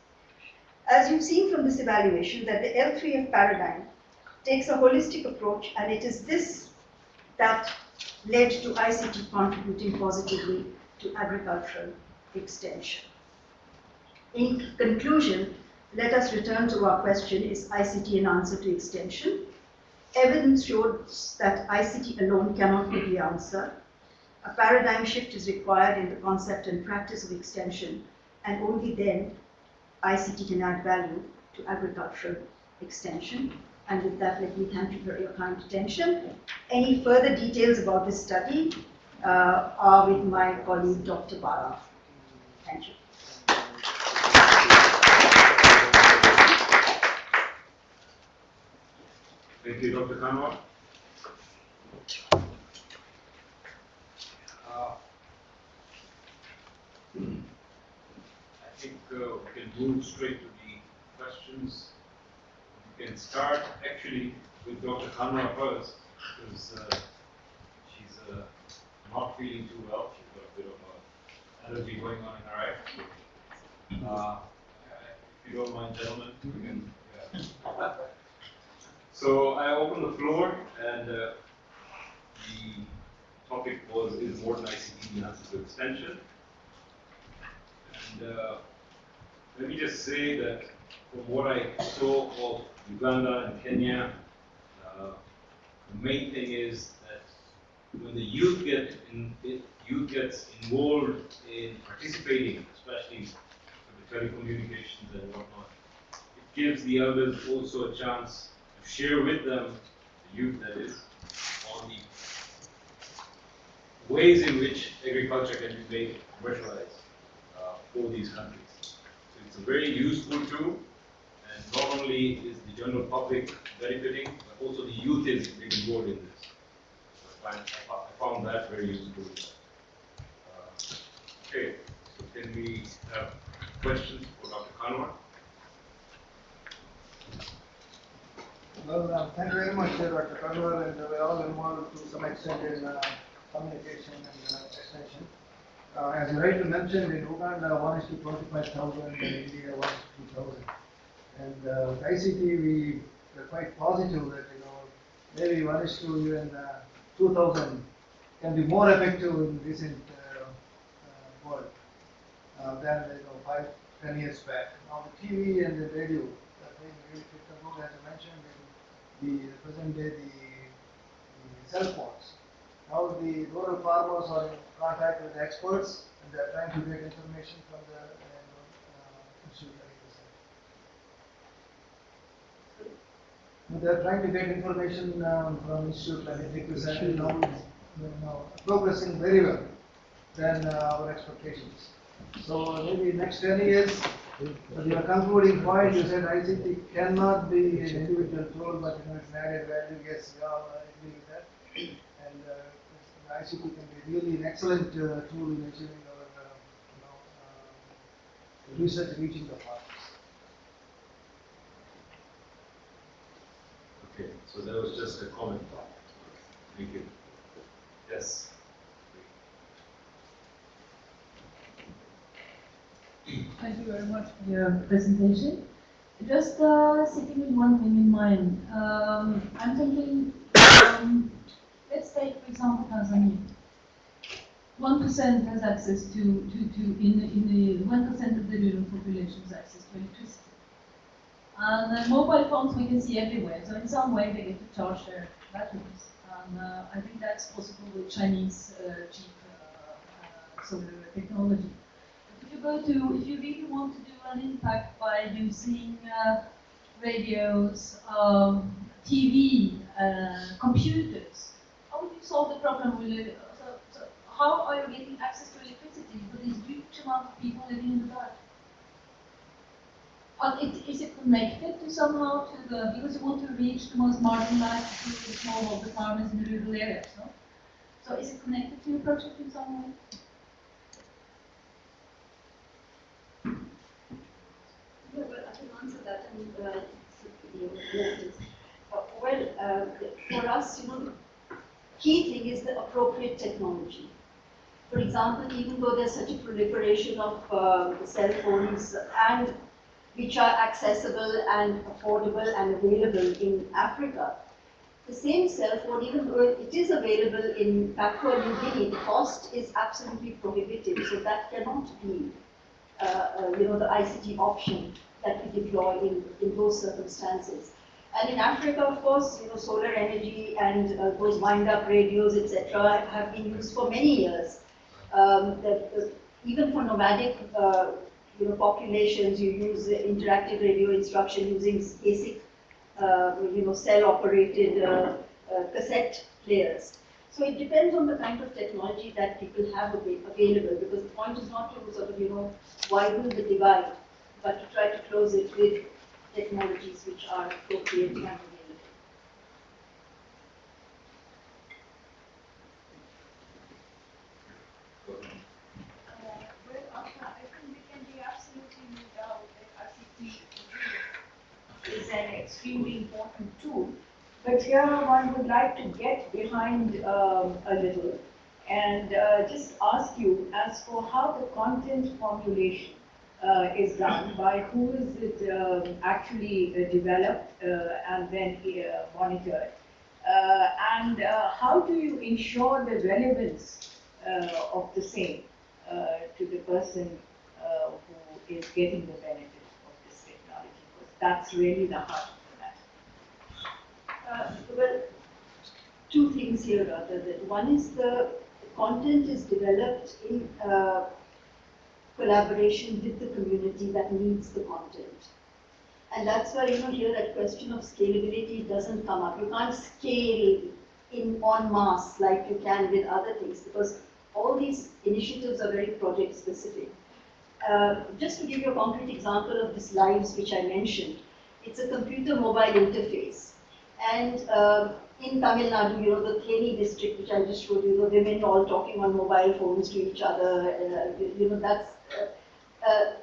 As you've seen from this evaluation, that the L3F paradigm takes a holistic approach, and it is this that led to ICT contributing positively to agricultural extension. In conclusion, let us return to our question, is ICT an answer to extension? Evidence shows that ICT alone cannot be the answer. A paradigm shift is required in the concept and practice of extension, and only then ICT can add value to agricultural extension. And with that, let me thank you for your kind attention. Any further details about this study are with my colleague, Dr. Devarao. Thank you. Thank you, Dr. Kanwar. I think we can move straight to the questions. We can start actually with Dr. Kanwar first, because she's not feeling too well. She's got a bit of allergy going on in her eye. If you don't mind, gentlemen, we can. Yeah. So I open the floor, and the topic was, is modern ICT the answer to extension? And let me just say that from what I saw of Uganda and Kenya, the main thing is that when the youth gets involved in participating, especially with the telecommunications and whatnot, it gives the elders also a chance to share with them, the youth that is, on the ways in which agriculture can be made commercialized for these countries. So it's a very useful tool, and not only is the general public benefiting, but also the youth is being involved in this. So I found that very useful. Okay, so can we have questions for Dr. Kanwar? Well, thank you very much, Dr. Kanwar, and we're all involved to some extent in communication and extension. As you rightly mentioned, in Uganda, 1 is to 25,000, in India, 1 is to 2,000. And with ICT, we're quite positive that, maybe 1 is to even 2,000 can be more effective in recent world than 5-10 years back. Now the TV and the radio are playing really critical role, as I mentioned, in the present day, the cell phones. Now the rural farmers are in contact with the experts, and they are trying to get information from the institute. They are trying to get information from institute like ICRISAT, now progressing very well than our expectations. So maybe next 10 years, but your concluding point, you said ICT cannot be an individual tool, but it's an added value. Yes, we all agree with that. And ICT can be really an excellent tool in achieving our research reaching the farmers. Okay, so that was just a comment. Thank you. Yes. Thank you very much for your presentation. Just sitting with one thing in mind. I'm thinking, let's take for example Tanzania. 1% has access to in the 1% of the rural population has access to electricity. And mobile phones we can see everywhere. So in some way they get to charge their batteries. And I think that's possible with Chinese cheap solar technology. If you really want to do an impact by using radios, TV, computers, how would you solve the problem with so how are you getting access to electricity for this huge amount of people living in the dark? Is it connected to somehow to the, because you want to reach the most marginalized, the smallholder farmers in the rural areas, no? So is it connected to your project in some way? Yeah, well, I can answer that. For us, the key thing is the appropriate technology. For example, even though there's such a proliferation of cell phones and which are accessible and affordable and available in Africa, the same cell phone, even though it is available in Papua New Guinea, the cost is absolutely prohibitive. So that cannot be the ICT option that we deploy in those circumstances. And in Africa, of course, solar energy and those wind-up radios, etc., have been used for many years. Even for nomadic, populations, you use interactive radio instruction using basic, cell-operated cassette players. So it depends on the kind of technology that people have available, because the point is not to sort of, widen the divide, but to try to close it with technologies which are appropriate and available. Well, Asha, I think we can be absolutely no doubt that ICT is an extremely important tool. But here one would like to get behind a little and just ask you as for how the content formulation is done, by who is it actually developed and then monitored, and how do you ensure the relevance of the same to the person who is getting the benefit of this technology, because that's really the heart of the matter. Well, two things here, rather. One is the content is developed in collaboration with the community that needs the content. And that's why, here that question of scalability doesn't come up. You can't scale in en masse like you can with other things, because all these initiatives are very project specific. Just to give you a concrete example of this Lives which I mentioned, it's a computer mobile interface. And in Tamil Nadu, the Theni district, which I just showed you, the women all talking on mobile phones to each other, that's,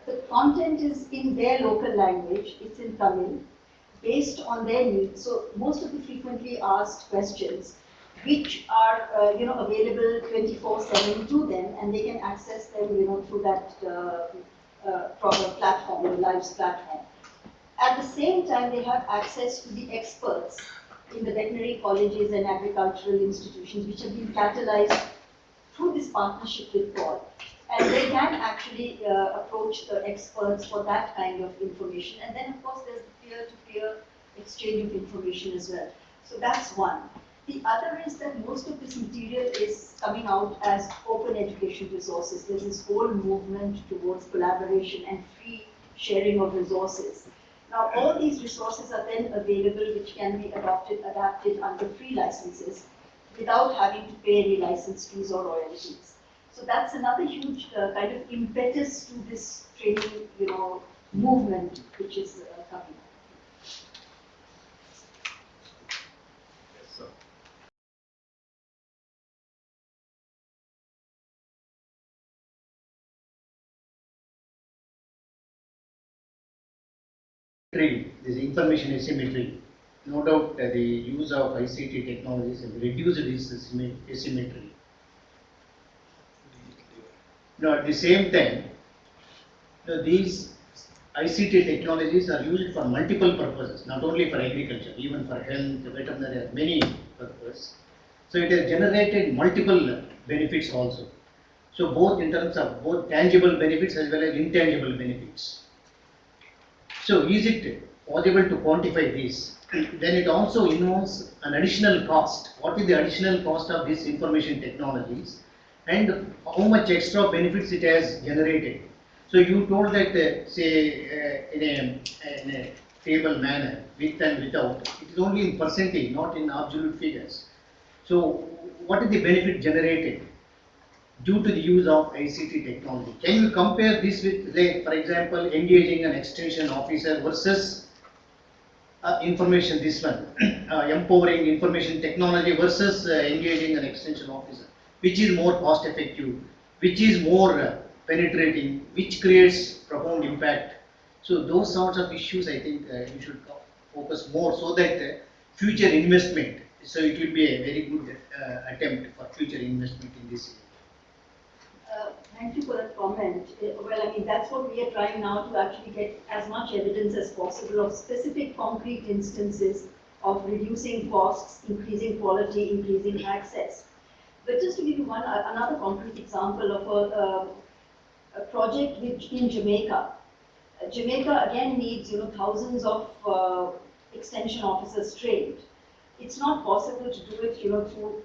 the content is in their local language, it's in Tamil, based on their needs. So most of the frequently asked questions, which are, available 24/7 to them, and they can access them, through that proper platform, the Lives platform. At the same time, they have access to the experts in the veterinary colleges and agricultural institutions, which have been catalyzed through this partnership with God. And they can actually approach the experts for that kind of information. And then, of course, there's the peer-to-peer exchange of information as well. So that's one. The other is that most of this material is coming out as open education resources. There's this whole movement towards collaboration and free sharing of resources. Now, all these resources are then available, which can be adapted under free licenses without having to pay any license fees or royalties. So that's another huge kind of impetus to this training, movement which is coming. Yes, sir. This information asymmetry, no doubt the use of ICT technologies has reduced this asymmetry. Now, at the same time, these ICT technologies are used for multiple purposes, not only for agriculture, even for health, veterinary, many purposes. So it has generated multiple benefits also. So both in terms of both tangible benefits as well as intangible benefits. So is it possible to quantify this? Then it also involves an additional cost. What is the additional cost of these information technologies and how much extra benefits it has generated? So you told that say in a table manner, with and without, it is only in percentage, not in absolute figures. So what is the benefit generated due to the use of ICT technology? Can you compare this with, like, for example, engaging an extension officer versus information, this one, empowering information technology versus engaging an extension officer? Which is more cost effective? Which is more penetrating? Which creates profound impact? So those sorts of issues, I think you should focus more so that future investment, so it will be a very good attempt for future investment in this area. Thank you for that comment. Well, that's what we are trying now, to actually get as much evidence as possible of specific concrete instances of reducing costs, increasing quality, increasing access. But just to give you another concrete example of a project which in Jamaica. Jamaica again needs thousands of extension officers trained. It's not possible to do it, through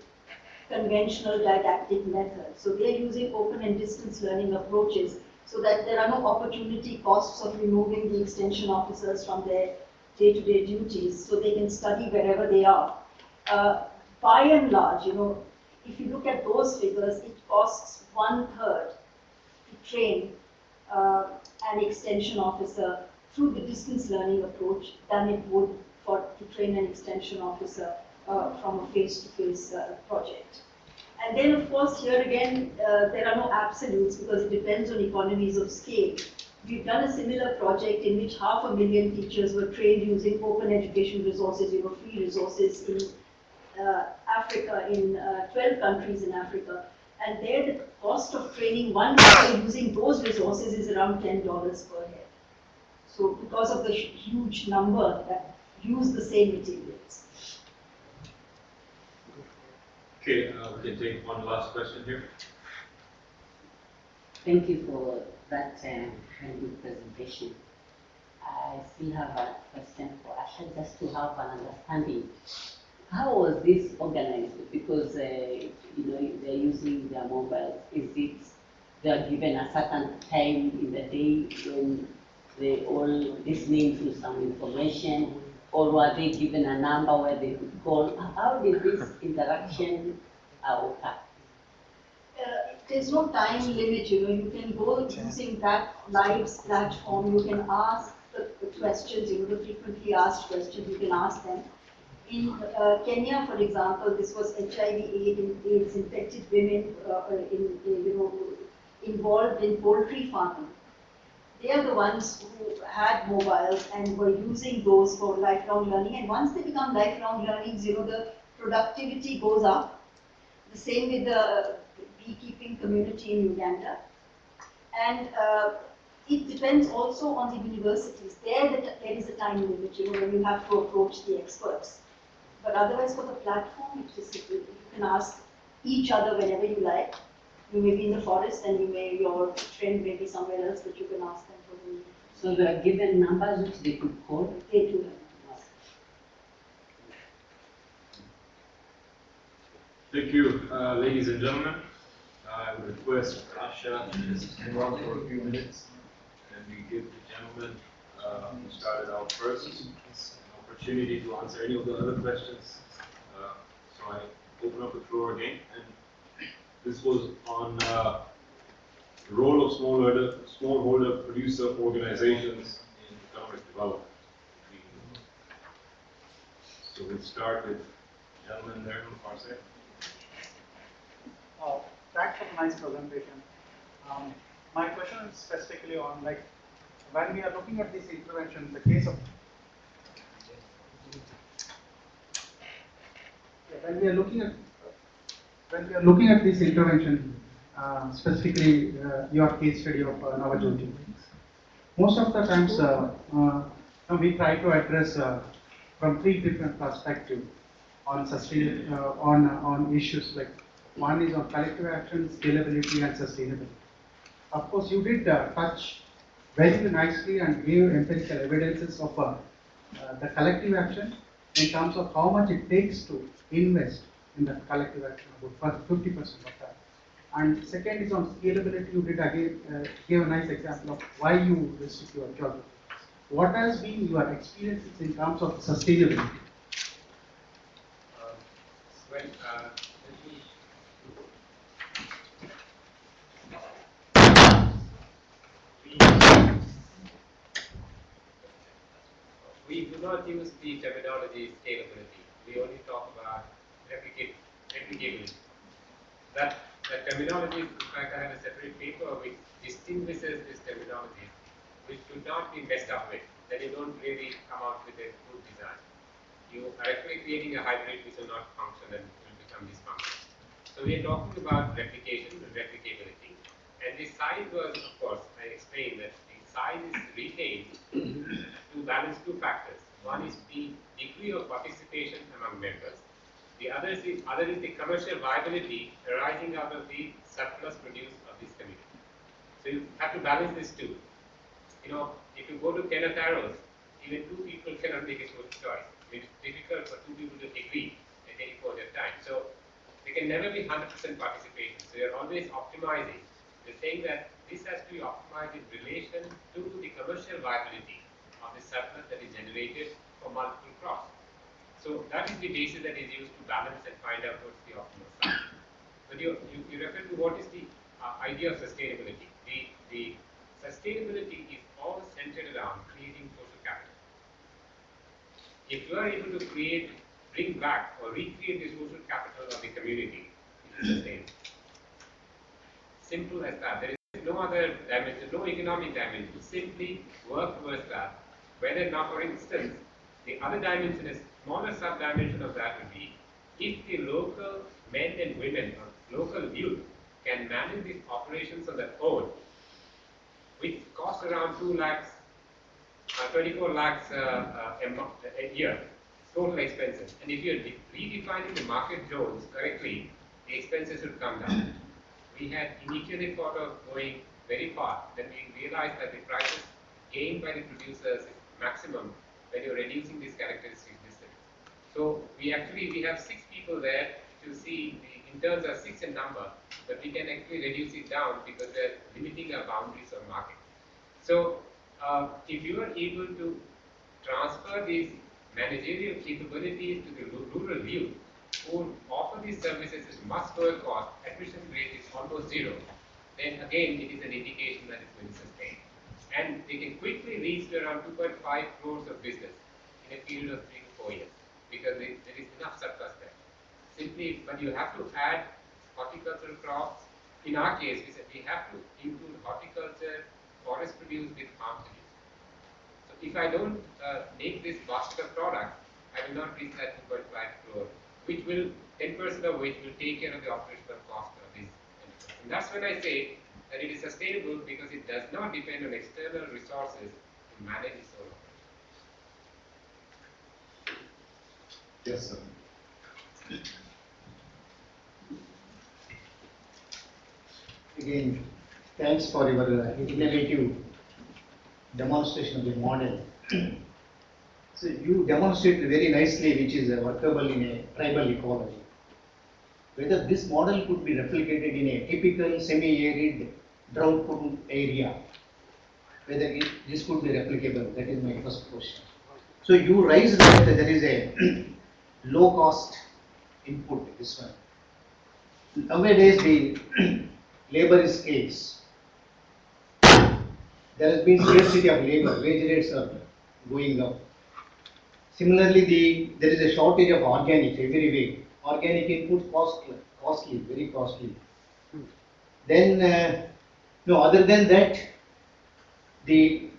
conventional didactic methods. So they're using open and distance learning approaches so that there are no opportunity costs of removing the extension officers from their day-to-day duties so they can study wherever they are. By and large, if you look at those figures, it costs 1/3 to train an extension officer through the distance learning approach than it would to train an extension officer from a face-to-face project. And then, of course, here again, there are no absolutes because it depends on economies of scale. We've done a similar project in which 500,000 teachers were trained using open education resources, free resources in Africa, in 12 countries in Africa. And there the cost of training one teacher using those resources is around $10 per head. So because of the huge number that use the same materials. Okay, we can take one last question here. Thank you for that very good presentation. I still have a question for Asha, just to have an understanding. How was this organized? Because they're using their mobiles. Is it they are given a certain time in the day when they all listening to some information, or were they given a number where they could call? How did this interaction occur? There's no time limit, you can go using that live platform, you can ask the questions, the frequently asked questions, you can ask them. In Kenya, for example, this was HIV/AIDS infected women involved in poultry farming. They are the ones who had mobiles and were using those for lifelong learning. And once they become lifelong learnings, the productivity goes up. The same with the beekeeping community in Uganda. And it depends also on the universities. There is a time limit, when you have to approach the experts. But otherwise, for the platform, you can ask each other whenever you like. You may be in the forest and your friend may be somewhere else, but you can ask them for the. So they are given numbers which they could call? They do. Thank you, ladies and gentlemen. I would request Asha to just hang on for a few minutes, and we give the gentleman who started out first an opportunity to answer any of the other questions. So I open up the floor again, and this was on the role of smallholder producer organizations in economic development. So we'll start with the gentleman there on the far side. Thanks for the nice presentation. My question is specifically on when we are looking at this intervention, the case of when we are looking at this intervention, specifically your case study of Navajyoti. Most of the times we try to address from 3 different perspectives on on issues like. One is on collective action, scalability, and sustainability. Of course, you did touch very nicely and gave empirical evidences of the collective action in terms of how much it takes to invest in the collective action, about 50% of that. And second is on scalability. You did again give a nice example of why you restrict your geography. What has been your experiences in terms of sustainability? We do not use the terminology scalability. We only talk about replicability. That terminology, in fact, I have a separate paper which distinguishes this terminology, which should not be messed up with. Then you don't really come out with a good design. You are actually creating a hybrid which will not function and will become dysfunctional. So we are talking about replication and replicability. And the size was, of course, I explained that the size is retained to balance 2 factors. One is the degree of participation among members. The other is the commercial viability arising out of the surplus produced of this community. So you have to balance these 2. If you go to Kenataros even two people cannot make a social choice. It's difficult for two people to agree at any point of time. So there can never be 100% participation. So you're always optimizing. We're saying that this has to be optimized in relation to the commercial viability of the surplus that is generated for multiple crops. So that is the basis that is used to balance and find out what's the optimal size. But you refer to what is the idea of sustainability. The sustainability is all centered around creating social capital. If you are able to bring back or recreate the social capital of the community, it is sustainable. Simple as that. There is no other dimension, no economic dimension. Simply work towards that. Whether now, for instance, the other dimension is smaller sub-dimension of that would be if the local men and women or local youth can manage these operations on their own, which cost around 2 lakhs, 24 lakhs a year, total expenses. And if you're redefining the market zones correctly, the expenses would come down. We had initially thought of going very far, then we realized that the prices gained by the producers is maximum when you're reducing these characteristic distance. So we have 6 people there. You see the interns are 6 in number, but we can actually reduce it down because they're limiting our boundaries of market. So if you are able to transfer these managerial capabilities to the rural youth who offer these services at much lower cost, attrition rate is almost zero, then again it is an indication that it's going to sustain. And they can quickly reach to around 2.5 crores of business in a period of 3 to 4 years because there is enough surplus there. Simply, but you have to add horticultural crops. In our case, we said we have to include horticulture, forest produce with farm produce. So if I don't make this basket of product, I will not reach that 2.5 crore, which will 10% of which will take care of the operational cost of this. And that's when I say that it is sustainable because it does not depend on external resources to manage its own operation. Yes, sir. Again, thanks for your innovative demonstration of the model. So you demonstrated very nicely which is workable in a tribal ecology. Whether this model could be replicated in a typical semi-arid drought-prone area, whether this could be replicable, that is my first question. So you raised that there is a low-cost input, this one. Nowadays the labor is scarce. There has been scarcity of labor, wage rates are going up. Similarly, there is a shortage of organics everywhere. Organic input costly, very costly. Then, no, other than that, the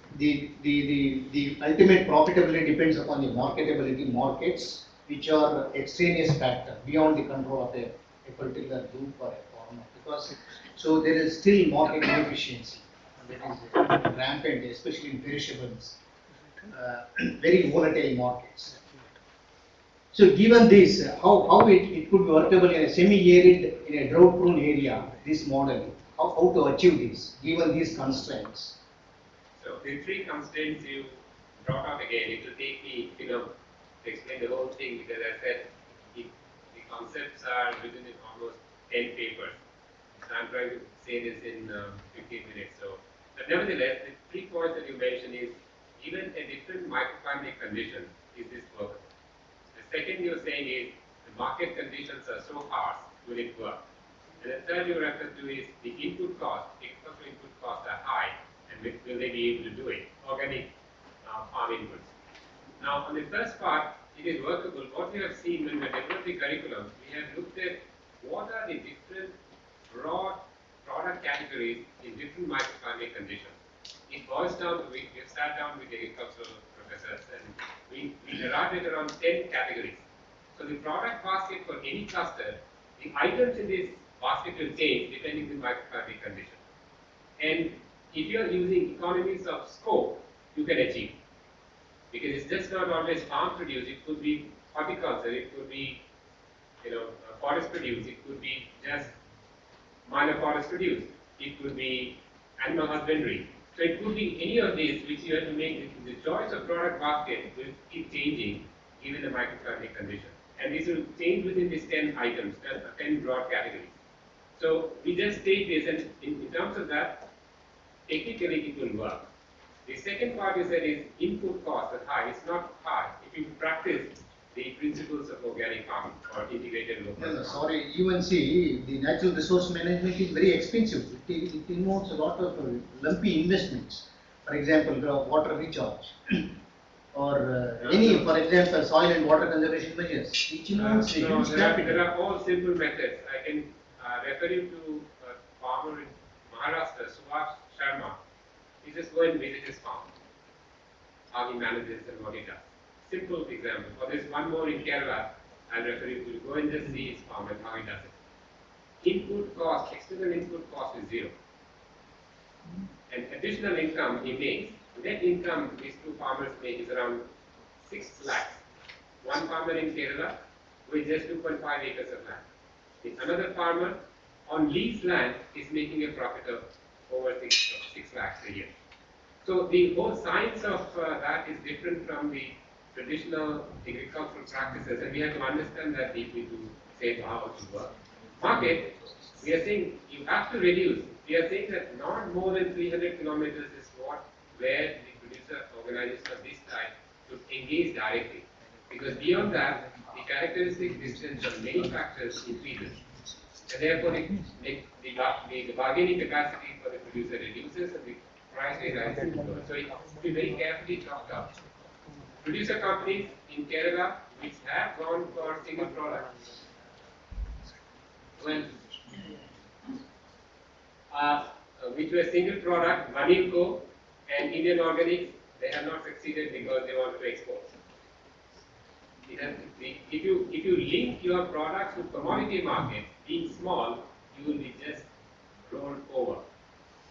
ultimate profitability depends upon the marketability markets, which are extraneous factor beyond the control of a particular group or a farmer. Because so there is still market inefficiency that is rampant, especially in perishables, very volatile markets. So given this, how it could be workable in a semi-arid, in a drought-prone area, this model, how to achieve this, given these constraints? So the 3 constraints you brought out again, it will take me, to explain the whole thing because I said the concepts are written in almost 10 papers. So I'm trying to say this in 15 minutes. So, but nevertheless, the 3 points that you mentioned is even a different microclimate condition is this workable. The second you're saying is the market conditions are so harsh, will it work? And the third you refer to is the input cost, agricultural input costs are high, and will they be able to do it? Organic farm inputs. Now, on the first part, it is workable. What we have seen when we developed the curriculum, we have looked at what are the different broad product categories in different microclimate conditions. It boils down to, we have sat down with agricultural professors and we arrived at around 10 categories. So the product basket for any cluster, the items in this basket will change depending on the microclimate condition. And if you are using economies of scope, you can achieve. Because it's just not always farm produce, it could be horticulture, it could be forest produce, it could be just minor forest produce, it could be animal husbandry. So it could be any of these which you have to make. The choice of product basket will keep changing given the microeconomic condition. And this will change within these 10 items, 10 broad categories. So we just take this, and in terms of that, technically it will work. The second part is that is input cost is high. It's not high. If you practice the principles of organic farming or integrated local farming. Sorry, even see, the natural resource management is very expensive. It involves a lot of lumpy investments. For example, water recharge or any, for example, soil and water conservation measures. It involves a huge capital. There are all simple methods. I can refer you to a farmer in Maharashtra, Subhash. You just go and visit his farm, how he manages and what he does. Simple example. Or there's one more in Kerala, I'll refer you to. Go and just see his farm and how he does it. Input cost, external input cost is 0. And additional income he makes, net income these two farmers make is around 6 lakhs. One farmer in Kerala with just 2.5 acres of land. Another farmer on leased land is making a profit of over 6 lakhs a year. So the whole science of that is different from the traditional agricultural practices, and we have to understand that deeply to say how it will work. Market, we are saying you have to reduce. We are saying that not more than 300 kilometers is where the producer organization of this type should engage directly. Because beyond that, the characteristic distance of many factors increases. And therefore, the bargaining capacity for the producer reduces and the price rises. So it should be very carefully thought out. Producer companies in Kerala which have gone for single products, which were single product, Vanilco and Indian Organics, they have not succeeded because they want to export. If you link your products to commodity markets, being small, you will be just rolled over.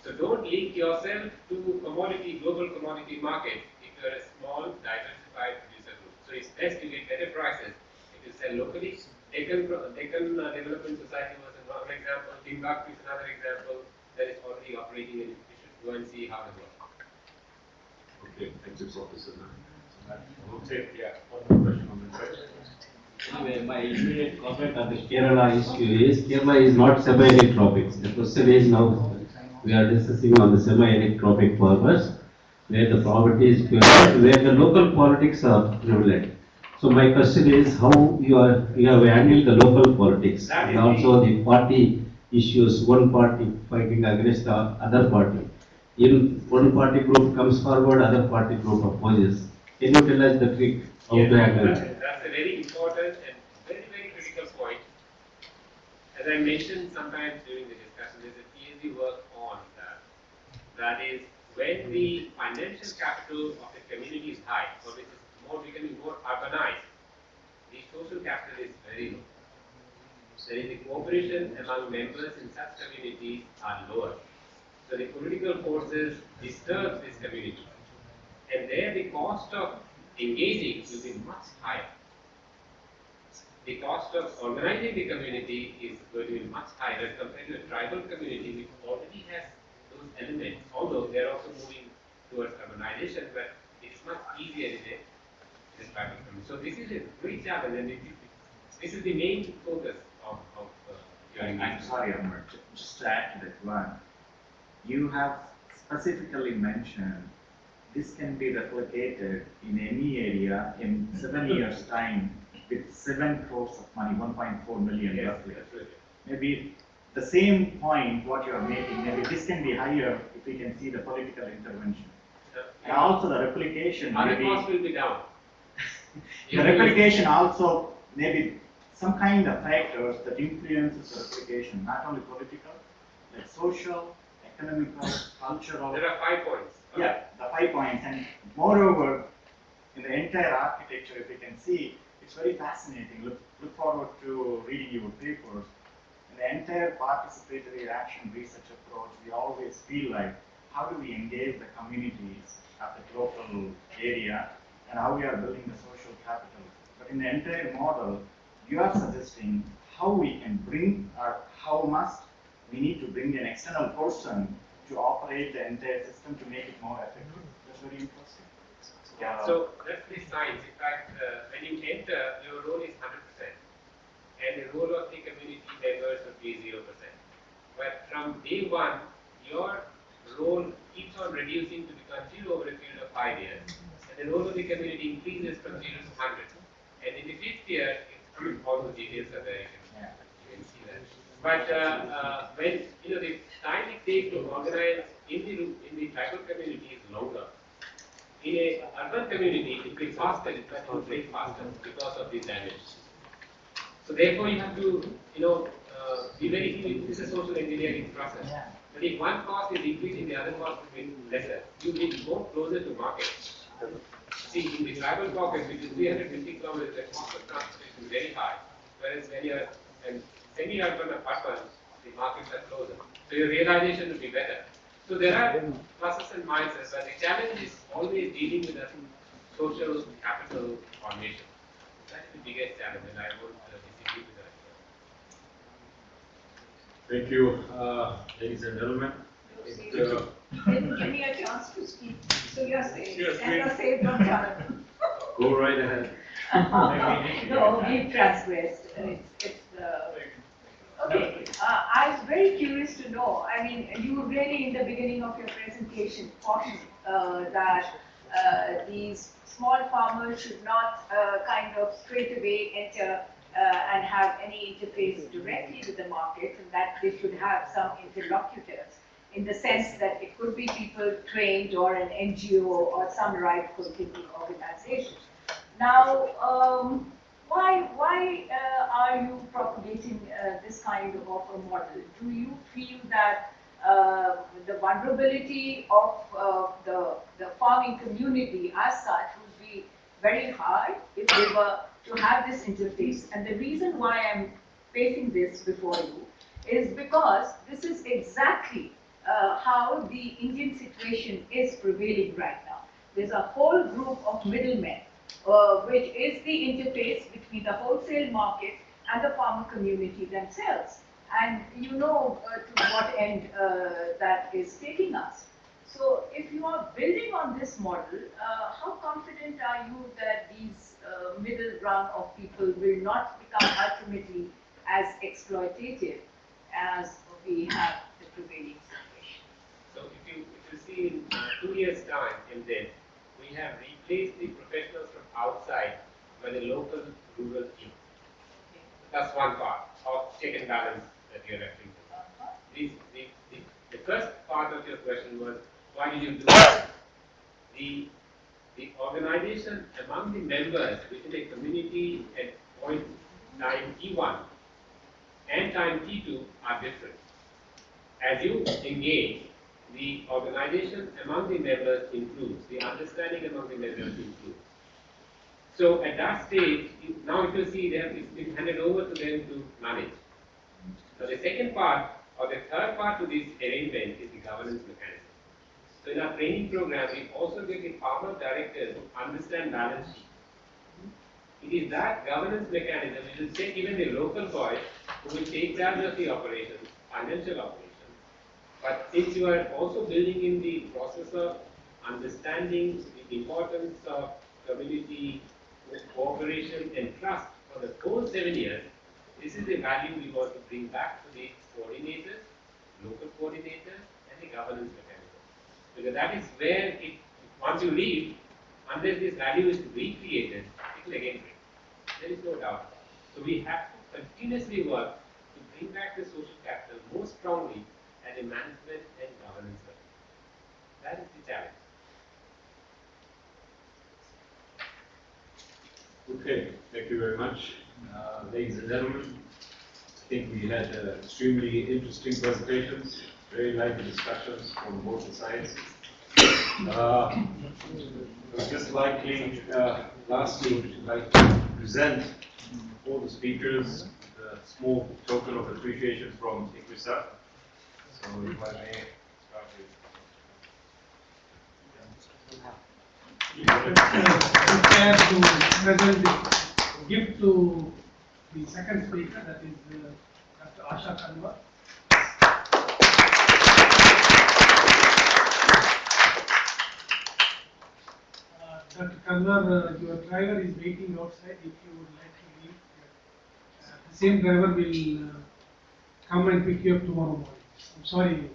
So don't link yourself to global commodity markets if you are a small, diversified producer group. So it's best to get better prices if you sell locally. Deccan Development Society was one example. Timbuktu is another example that is already operating, and we should go and see how it works. Okay, thank you, Professor. We'll take one more question on the side. Anyway, my immediate comment on the Kerala issue is Kerala is not semi-arid tropics. The question is now we are discussing on the semi-arid tropic farmers where the poverty is prevalent, where the local politics are prevalent. So my question is how you have handled the local politics and also the party issues, one party fighting against the other party. In one party group comes forward, other party group opposes. Can you tell us the trick how to handle it? That's a very important and very, very critical point. As I mentioned sometimes during the discussion, there's a PhD work on that. That is, when the financial capital of the community is high, or which is becoming more urbanized, the social capital is very low. There is the cooperation among members in such communities are lower. So the political forces disturb this community. And there the cost of engaging will be much higher. The cost of organizing the community is going to be much higher as compared to a tribal community which already has those elements, although they are also moving towards urbanization, but it's much easier in a tribal community. So this is a great challenge, and this is the main focus of your engagement. I'm sorry, Amar, just to add to that one. You have specifically mentioned this can be replicated in any area in 7 years' time with 7 crores of money, 1.4 million roughly. Maybe the same point what you are making, maybe this can be higher if we can see the political intervention. And also the replication. Other costs will be down. The replication also maybe some kind of factors that influences the replication, not only political, like social, economical, cultural. There are 5 points. Yeah, the 5 points, and moreover, in the entire architecture, if you can see, it's very fascinating. Look forward to reading your papers. In the entire participatory action research approach, we always feel like, how do we engage the communities at the local area, and how we are building the social capital. But in the entire model, you are suggesting how we can bring, or how must we need to bring an external person to operate the entire system to make it more effective. That's very interesting. Yeah, so that's the science. In fact, when you enter, your role is 100%, and the role of the community members would be 0%. But from day one, your role keeps on reducing to become 0 over a period of 5 years, and the role of the community increases from 0 to 100. And in the 5th year, all the details are there. You can see that. But when the time it takes to organize in the tribal community is longer. In a urban community, it will be faster. It will break faster because of this damage. So therefore, you have to be very clear. This is a social engineering process. But if one cost is increasing, the other cost will be lesser. You will be more closer to market. See, in the tribal pocket, which is 350 kilometers, the cost of transportation is very high. Whereas when you are in semi-urban or urban, the markets are closer. So your realization will be better. So there are pluses and minuses, but the challenge is always dealing with the social capital formation. That's the biggest challenge, and I would disagree with that. Thank you, ladies and gentlemen. Give me a chance to speak. So you're saying, Yes, and I say, don't tell. Go right ahead. No, we've transgressed. Okay, I was very curious to know, I mean, you really in the beginning of your presentation cautioned that these small farmers should not kind of straight away enter and have any interface directly with the market, and that they should have some interlocutors in the sense that it could be people trained or an NGO or some right-thinking organization. Now, why are you propagating this kind of a model? Do you feel that the vulnerability of the farming community as such would be very high if they were to have this interface? And the reason why I'm facing this before you is because this is exactly how the Indian situation is prevailing right now. There's a whole group of middlemen which is the interface between the wholesale market and the farmer community themselves. And you know to what end that is taking us. So if you are building on this model, how confident are you that these middle rung of people will not become ultimately as exploitative as we have the prevailing situation? So if you see in 2 years' time, and then we have replaced the professionals from outside by the local rural team. That's one part of check and balance that you're referring to. The first part of your question was, why did you do that? The organization among the members within a community at point time T1 and time T2 are different. As you engage, the organization among the members improves, the understanding among the members improves. So at that stage, now if you see it's been handed over to them to manage. So the second part or the third part to this arrangement is the governance mechanism. So in our training program, we also get the farmer directors to understand balance sheet. It is that governance mechanism which will take even the local boys who will take charge of the operations, financial operations. But since you are also building in the process of understanding the importance of community cooperation and trust for the whole 7 years, this is the value we want to bring back to the coordinators, local coordinators, and the governance mechanism. Because that is where once you leave, unless this value is recreated, it will again break. There is no doubt. So we have to continuously work to bring back the social capital more strongly at a management and governance level. That is the challenge. Okay, thank you very much. Ladies and gentlemen, I think we had extremely interesting presentations, very lively discussions from both sides. I would just lastly like to present all the speakers a small token of appreciation from ICRISAT. So if I may start Prepare to present the gift to the second speaker, that is Dr. Asha Kanwar. Kanwar, your driver is waiting outside. If you would like to leave, the same driver will come and pick you up tomorrow morning. I'm sorry.